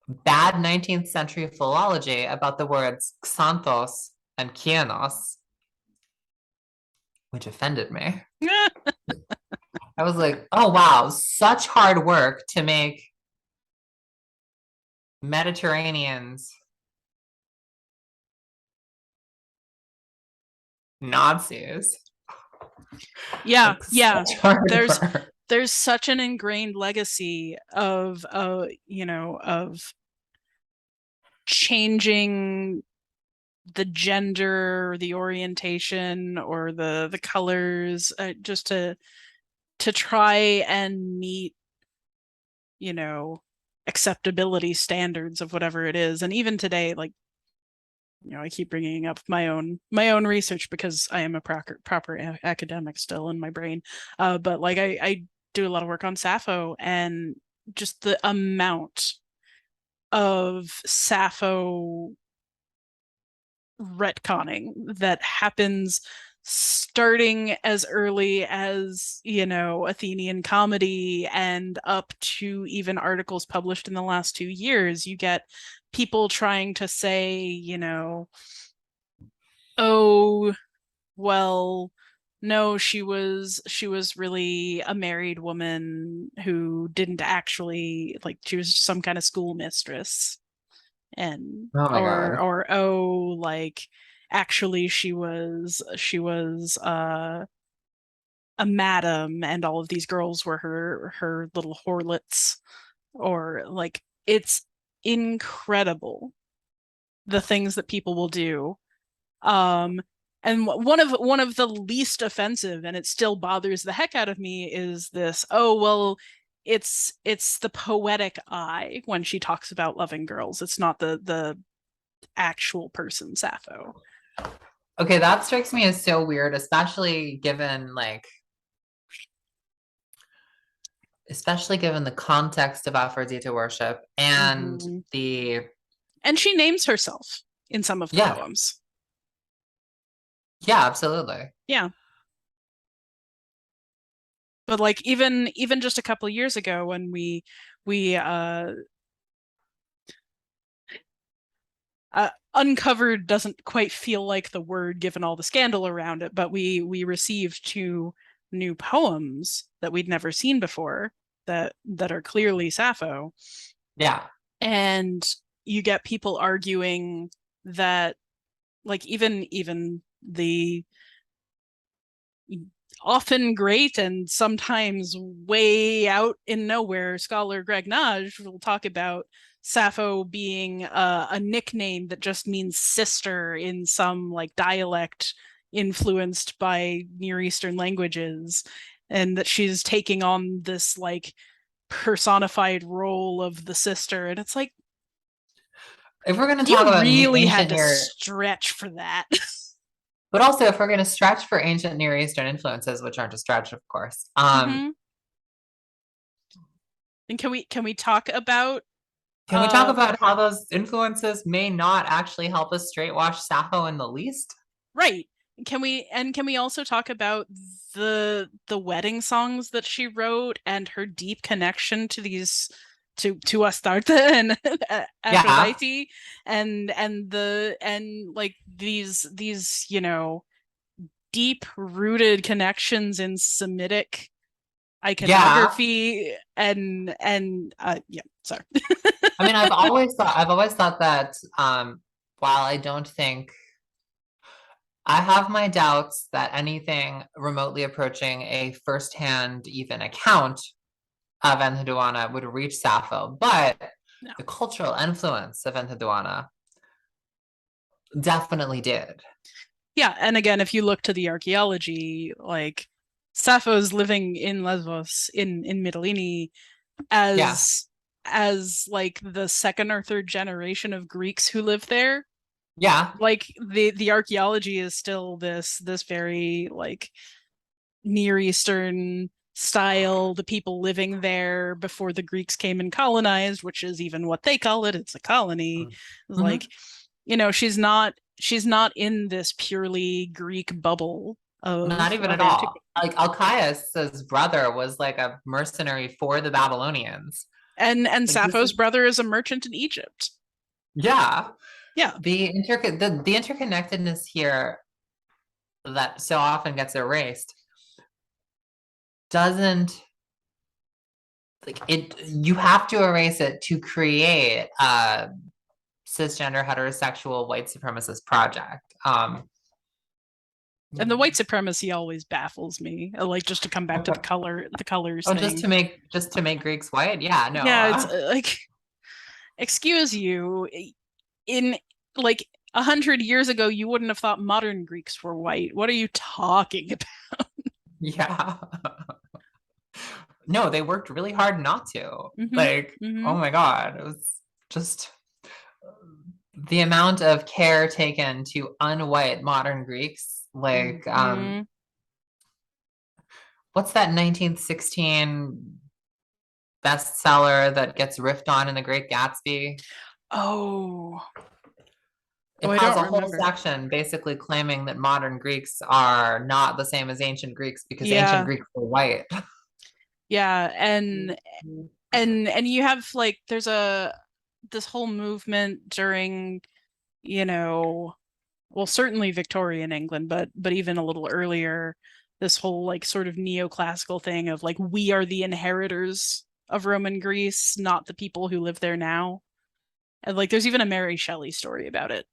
bad 19th century philology about the words xanthos and kienos, which offended me. I was like, oh wow, such hard work to make Mediterraneans Nazis. Yeah, Like, yeah. such hard There's work. there's such an ingrained legacy of of changing the gender, the orientation, or the colors, just to try and meet, acceptability standards of whatever it is. And even today, like, I keep bringing up my own research because I am a proper academic still in my brain. But like I do a lot of work on Sappho, and just the amount of Sappho retconning that happens starting as early as, Athenian comedy and up to even articles published in the last 2 years. You get people trying to say, oh, well, no, she was really a married woman who didn't actually, like, she was some kind of school mistress, and Oh my God. or oh, like, actually she was a madam, and all of these girls were her little horlets. Or, like, it's incredible the things that people will do. um and one of the least offensive, and it still bothers the heck out of me, is this, oh, well, it's the poetic eye when she talks about loving girls. It's not the actual person Sappho. Okay, that strikes me as so weird, especially given the context of Aphrodite worship and Mm-hmm. the And she names herself in some of the yeah, poems. yeah, absolutely. Yeah. But like, even just a couple of years ago, when we uncovered doesn't quite feel like the word given all the scandal around it, but we received two new poems that we'd never seen before, that are clearly Sappho. Yeah. And you get people arguing that, like, even the often great and sometimes way out in nowhere scholar Greg Nage will talk about Sappho being a nickname that just means sister in some, like, dialect influenced by Near Eastern languages. and that she's taking on this like personified role of the sister, and it's like, If we're going to talk you about really had ancient to Near, stretch for that. but also if we're going to stretch for ancient Near Eastern influences, which aren't a stretch, of course. Mm-hmm. And can we talk about Can we talk about how those influences may not actually help us straight wash Sappho in the least? right? Can we also talk about the wedding songs that she wrote and her deep connection to these to Astarte and Yeah, Aphrodite, and like these deep rooted connections in Semitic yeah. iconography and yeah, sorry. I mean, I've always thought that while I don't think I have my doubts that anything remotely approaching a firsthand even account of Enheduanna would reach Sappho, but No. the cultural influence of Enheduanna definitely did. Yeah, and again, if you look to the archaeology, like Sappho's living in Lesbos in Mytilene Yeah, as like the second or third generation of Greeks who live there. yeah, Like the archaeology is still this very like Near Eastern style, the people living there before the Greeks came and colonized, which is even what they call it. It's a colony. mhm. Like, she's not in this purely Greek bubble Not even of at all. antiquity. Like Alcaius's brother was like a mercenary for the Babylonians. And Like this Sappho's is, brother is a merchant in Egypt. yeah. Yeah. The interconnectedness here that so often gets erased doesn't like it. You have to erase it to create a cisgender heterosexual white supremacist project. And the white supremacy always baffles me. Like, just to come back to the colors oh, thing. just to make Greeks white. Yeah, no. Yeah, it's like, excuse you, in like 100 years ago, you wouldn't have thought modern Greeks were white. What are you talking about? Yeah. No, they worked really hard not to. Mm-hmm. Like, Mm-hmm. oh my God, it was just the amount of care taken to unwhite modern Greeks. Like, Mm-hmm. what's that 1916 bestseller that gets riffed on in The Great Gatsby? Oh, It I has don't a whole remember. section basically claiming that modern Greeks are not the same as ancient Greeks because ancient Yeah, Greeks were white. yeah, and you have like there's a this whole movement during, you know, well, certainly Victorian England, but even a little earlier, this whole like sort of neoclassical thing of like, we are the inheritors of Roman Greece, not the people who live there now. And like there's even a Mary Shelley story about it.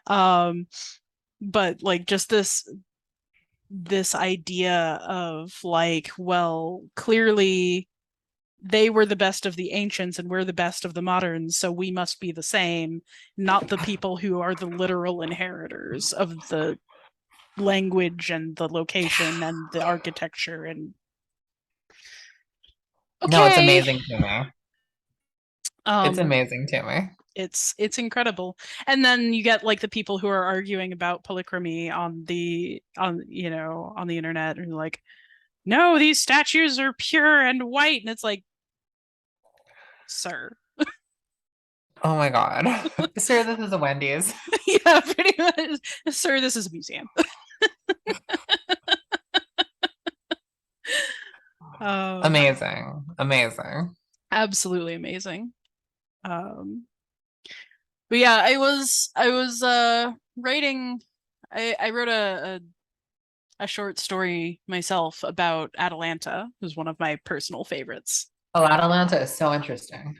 Um, but like just this idea of like, well, clearly they were the best of the ancients and we're the best of the moderns, so we must be the same, not the people who are the literal inheritors of the language and the location and the architecture. And No, it's okay, amazing to me. It's um amazing to me. it's incredible. And then you get like the people who are arguing about polychromy on the internet, and like, no, these statues are pure and white, and it's like, sir. Oh my God. Sir, this is a Wendy's. Yeah, pretty much, sir, this is a museum. um Amazing. Amazing. Absolutely amazing. um but yeah, I was writing, I wrote a short story myself about Atalanta, who's one of my personal favorites. Oh, Atalanta is so interesting.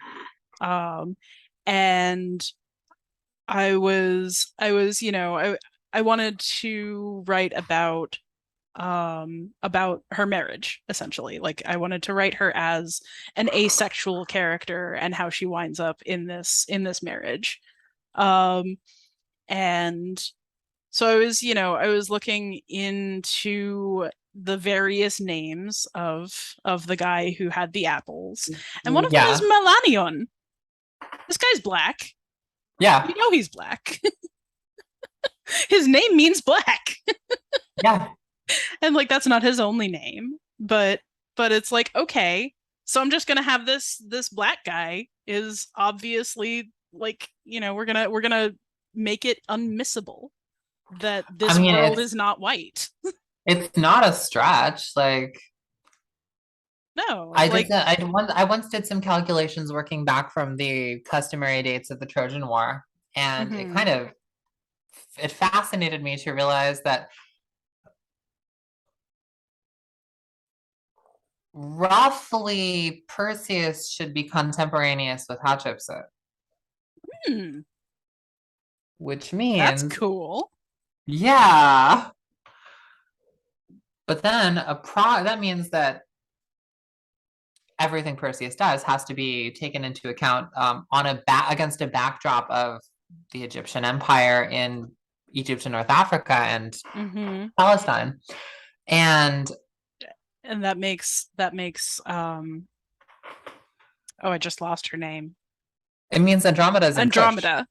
Um, and I wanted to write about her marriage, essentially. Like, I wanted to write her as an asexual character and how she winds up in this marriage. Um, and So I was looking into the various names of the guy who had the apples, and one of them is Yeah. Melanion. This guy's black. Yeah. You know he's black. His name means black. Yeah. And like that's not his only name, but it's like, okay, so I'm just gonna have this black guy is obviously like, we're gonna make it unmissable that I this mean, world is not white. it's not a stretch. Like No, I like did I once did some calculations working back from the customary dates of the Trojan War, and mhm. it fascinated me to realize that roughly Perseus should be contemporaneous with Hatshepsut, Hmm, which that's means, cool. yeah. But then that means that everything Perseus does has to be taken into account against a backdrop of the Egyptian Empire in Egypt and North Africa and Hmm. Palestine. And And that makes oh, I just lost her name. it means Andromeda's in Kush. Andromeda.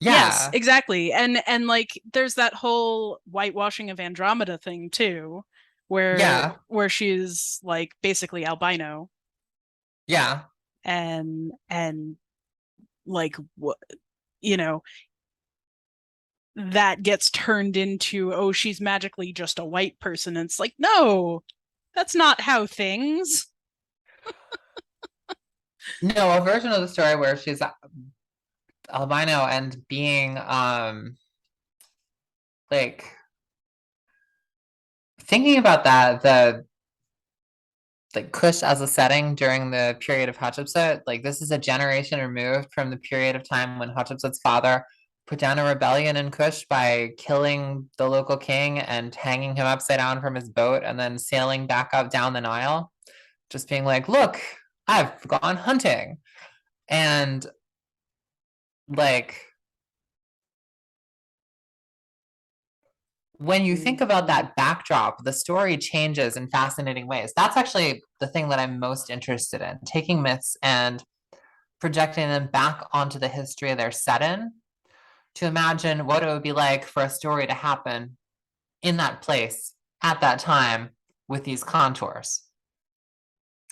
Yes, Yeah. exactly. And like there's that whole whitewashing of Andromeda thing too, where Yeah. where she's like basically albino Yeah. and like what you know that gets turned into, oh, she's magically just a white person. And it's like, no, that's not how things. No, a version of the story where she's albino and being like thinking about that, the like Kush as a setting during the period of Hatshepsut, like this is a generation removed from the period of time when Hatshepsut's father put down a rebellion in Kush by killing the local king and hanging him upside down from his boat and then sailing back up down the Nile, just being like, look, I've gone hunting. And like when you think about that backdrop, the story changes in fascinating ways. That's actually the thing that I'm most interested in, taking myths and projecting them back onto the history they're set in to imagine what it would be like for a story to happen in that place at that time with these contours,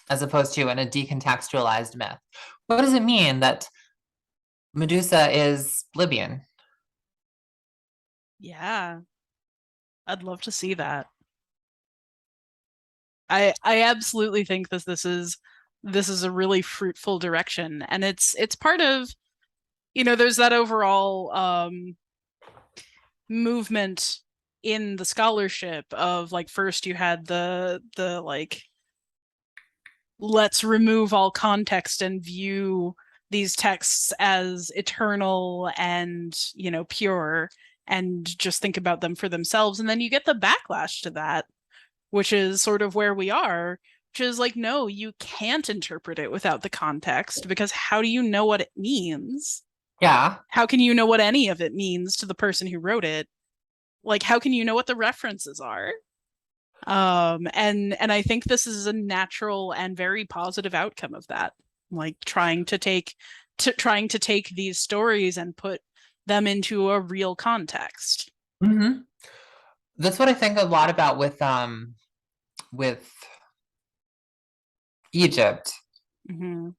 as opposed to in a decontextualized myth. What does it mean that Medusa is Libyan? Yeah, I'd love to see that. I absolutely think that this is a really fruitful direction, and it's part of, there's that overall movement in the scholarship of like first you had the like let's remove all context and view these texts as eternal and pure and just think about them for themselves, and then you get the backlash to that, which is sort of where we are, which is like, no, you can't interpret it without the context because how do you know what it means? Yeah. How can you know what any of it means to the person who wrote it? Like, how can you know what the references are? And I think this is a natural and very positive outcome of that. Like trying to take these stories and put them into a real context. Mm-hmm. That's what I think a lot about with Egypt Mm-hmm.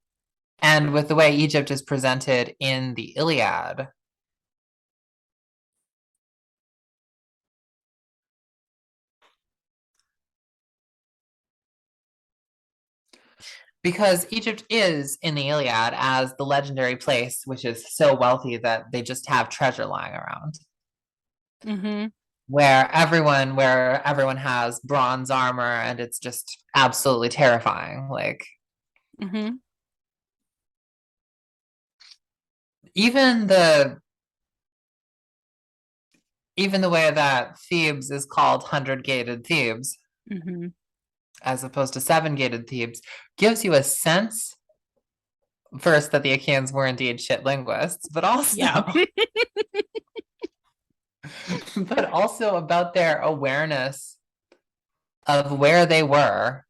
and with the way Egypt is presented in the Iliad. Because Egypt is in the Iliad as the legendary place, which is so wealthy that they just have treasure lying around. Mm-hmm. Where everyone has bronze armor and it's just absolutely terrifying. Like Mm-hmm. even the even the way that Thebes is called 100 gated Thebes Mm-hmm. as opposed to 7 gated Thebes gives you a sense first that the Achaeans were indeed shit linguists, but also Yeah. but also about their awareness of where they were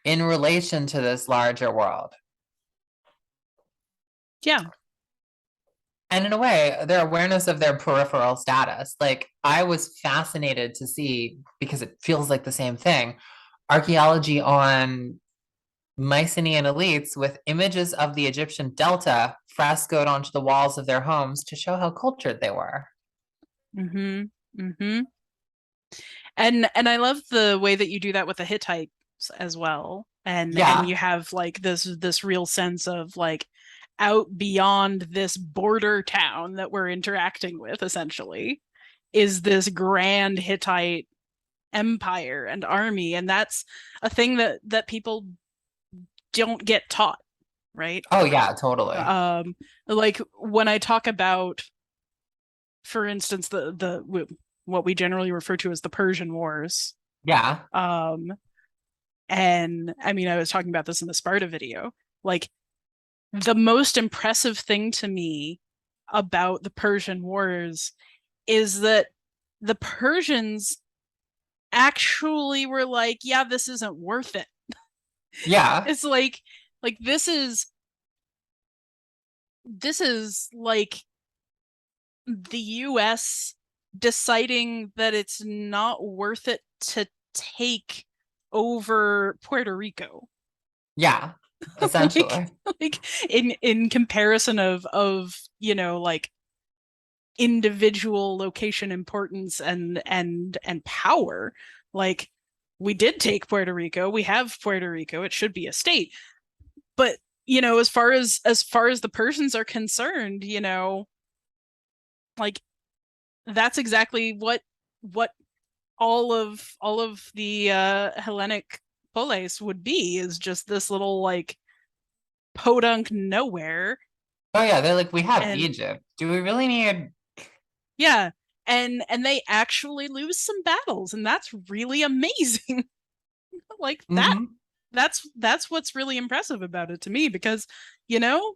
in relation to this larger world. Yeah. And in a way, their awareness of their peripheral status. Like, I was fascinated to see, because it feels like the same thing, archaeology on Mycenaean elites with images of the Egyptian Delta frescoed onto the walls of their homes to show how cultured they were. Mm-hmm. Mm-hmm. And I love the way that you do that with the Hittites as well. And Yeah. you have like this real sense of like out beyond this border town that we're interacting with essentially is this grand Hittite empire and army, and that's a thing that people don't get taught, right? Oh, yeah, totally. Like when I talk about, for instance, the what we generally refer to as the Persian Wars. Yeah. Um, and I mean, I was talking about this in the Sparta video. Like the most impressive thing to me about the Persian Wars is that the Persians actually were like, yeah, this isn't worth it. Yeah. It's like this is like the US deciding that it's not worth it to take over Puerto Rico. Yeah. like Essentially. like in comparison of like individual location importance and power. Like we did take Puerto Rico, we have Puerto Rico, it should be a state. But as far as the Persians are concerned, like that's exactly what all of the Hellenic polis would be, is just this little like podunk nowhere. Oh, yeah. They're like, we have And Egypt. Do we really need. yeah, and they actually lose some battles, and that's really amazing. Like Mhm. that's what's really impressive about it to me, because you know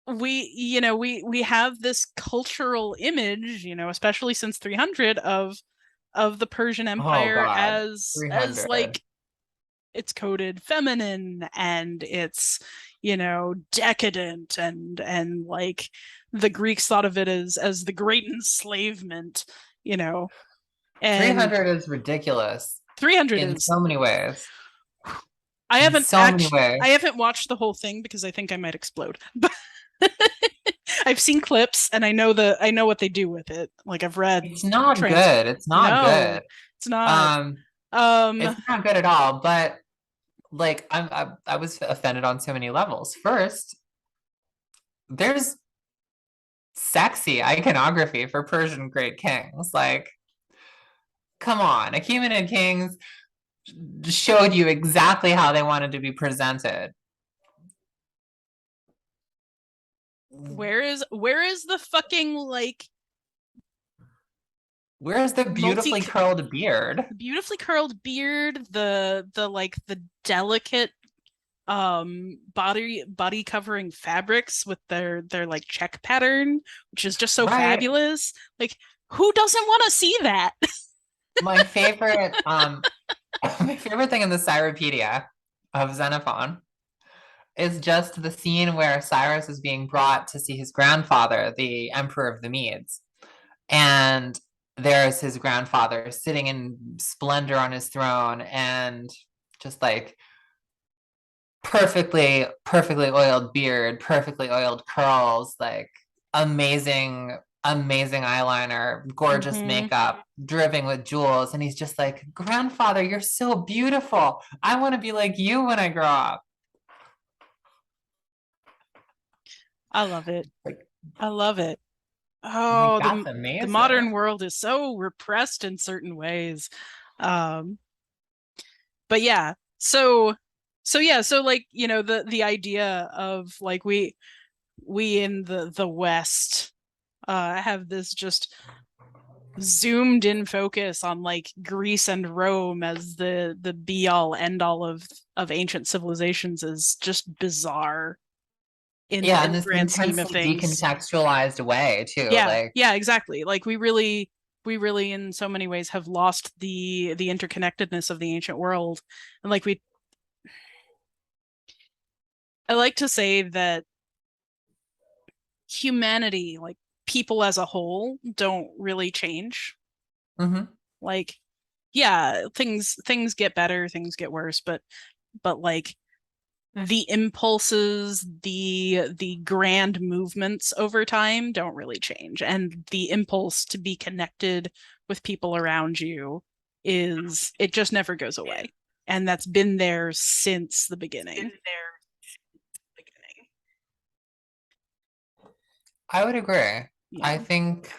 we have this cultural image, especially since 300, of the Persian Oh, Empire God. as 300. like it's coded feminine, and it's decadent, and like the Greeks thought of it as the great enslavement, you know and 300 is ridiculous 300 in is. so many ways. I In haven't so many actually ways. I haven't watched the whole thing because I think I might explode. But I've seen clips, and I know what they do with it. Like I've read It's not trans. good. It's not No, good. it's not. Um, it's Um, not good at all. But like, I was offended on so many levels. First, there's sexy iconography for Persian great kings. Like, come on, Achaemenid kings showed you exactly how they wanted to be presented. where is the fucking like Where's the multi beautifully curled beard? beautifully curled beard, the delicate body covering fabrics with their like check pattern, which is just so Right. fabulous. Like who doesn't want to see that? My favorite, my favorite thing in the Cyropedia of Xenophon is just the scene where Cyrus is being brought to see his grandfather, the Emperor of the Medes. And there's his grandfather sitting in splendor on his throne, and just like perfectly oiled beard, perfectly oiled curls, like amazing eyeliner, gorgeous Mm-hmm. makeup, dripping with jewels. And he's just like, grandfather, you're so beautiful. I want to be like you when I grow up. I love it. Like, I love it. I'm like, Oh, that's the modern amazing. world is so repressed in certain ways. Um, but yeah, so like, the idea of like we in the West have this just zoomed in focus on like Greece and Rome as the be all end all of ancient civilizations is just bizarre. Yeah, in in the this grand scheme of intensely things. decontextualized way too. Yeah, Like, yeah, exactly. Like we really in so many ways have lost the interconnectedness of the ancient world. And like we I like to say that humanity, like people as a whole, don't really change. mhm. Like, yeah, things get better, things get worse, but like the impulses, the grand movements over time don't really change. And the impulse to be connected with people around you is it just never goes away. And that's been there since the beginning. I would agree. I Yeah. think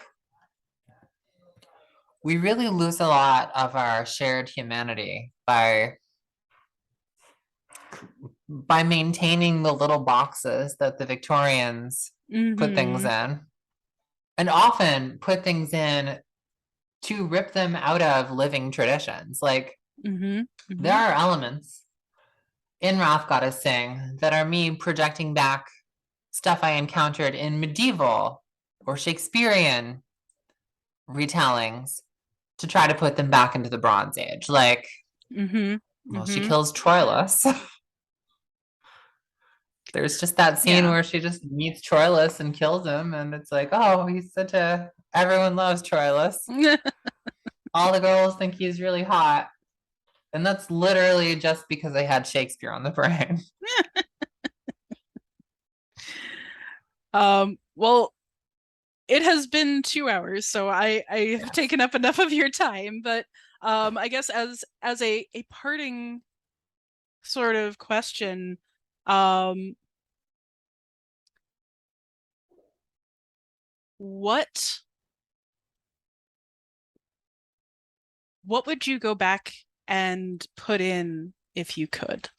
we really lose a lot of our shared humanity by maintaining the little boxes that the Victorians put things Mm-hmm. in, and often put things in to rip them out of living traditions. Like, Mm-hmm. there Mm-hmm. are elements in Wrath Goddess Sing that are me projecting back stuff I encountered in medieval or Shakespearean retellings to try to put them back into the Bronze Age. Like, Mm-hmm. well, she Mm-hmm. kills Troilus. There's just that scene Yeah. where she just meets Troilus and kills him, and it's like, oh, he's such a everyone loves Troilus. All the girls think he's really hot. And that's literally just because I had Shakespeare on the brain. Well, it has been 2 hours, so I have Yes. taken up enough of your time, but I guess as a parting sort of question, um what what would you go back and put in if you could?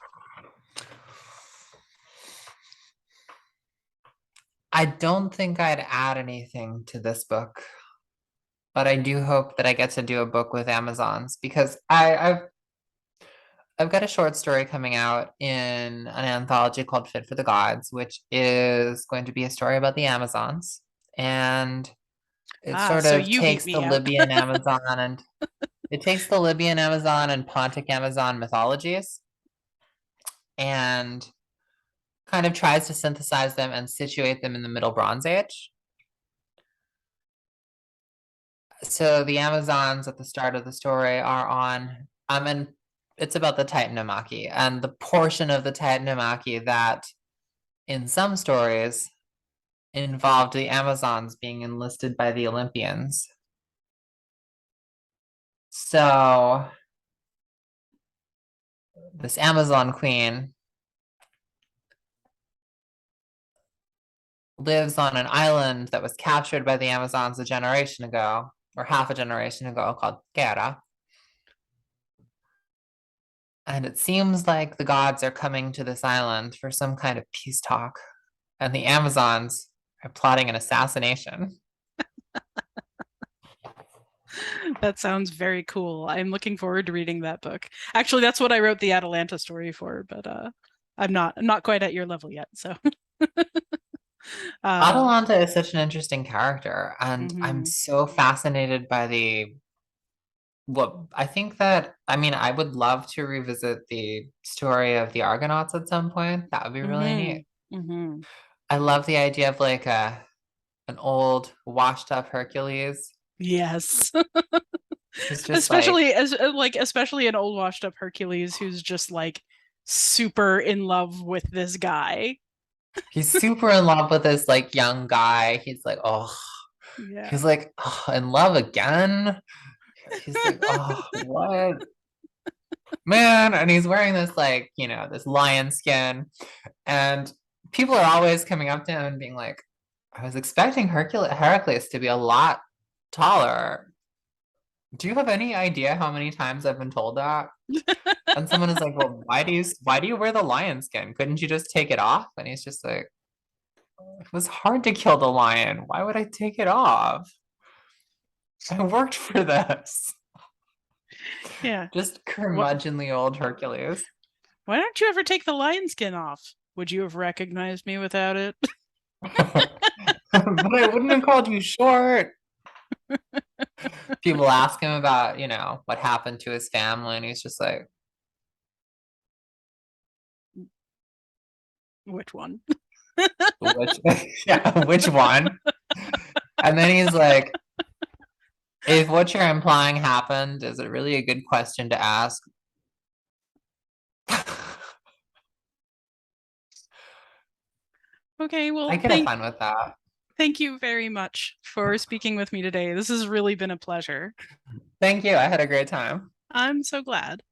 I don't think I'd add anything to this book, but I do hope that I get to do a book with Amazons because I've got a short story coming out in an anthology called Fit for the Gods, which is going to be a story about the Amazons. And it Ah, sort so of you beat takes the me out. Libyan Amazon and it takes the Libyan Amazon and Pontic Amazon mythologies and kind of tries to synthesize them and situate them in the Middle Bronze Age. So the Amazons at the start of the story are on, and it's about the Titanomachy and the portion of the Titanomachy that in some stories involved the Amazons being enlisted by the Olympians. So this Amazon queen lives on an island that was captured by the Amazons a generation ago, or half a generation ago, called Hera. And it seems like the gods are coming to this island for some kind of peace talk, and the Amazons are plotting an assassination. That sounds very cool. I'm looking forward to reading that book. Actually, that's what I wrote the Atalanta story for, but I'm not quite at your level yet, so uh Atalanta is such an interesting character, and I'm mhm. so fascinated by the what I think that I mean, I would love to revisit the story of the Argonauts at some point. That would be really neat. Mhm. Mhm. I love the idea of like a an old washed up Hercules Yes. who's just like Especially as like especially an old washed up Hercules who's just like super in love with this guy. he's super in love with this like young guy. Yeah. He's like oh, in love again. He's like, oh, what? Man, and he's wearing this like, this lion skin. And people are always coming up to him and being like, I was expecting Heracles to be a lot taller. Do you have any idea how many times I've been told that? And someone is like, well, why do you wear the lion skin? Couldn't you just take it off? And he's just like, it was hard to kill the lion. Why would I take it off? I worked for this. Yeah. Just What curmudgeonly old Hercules. why don't you ever take the lion skin off? Would you have recognized me without it? But I wouldn't have called you short. People ask him about, what happened to his family, and he's just like, Which one? which, yeah, which one? And then he's like, if what you're implying happened, is it really a good question to ask? Okay, well, I could have fun with that. thank you very much for speaking with me today. This has really been a pleasure. Thank you. I had a great time. I'm so glad.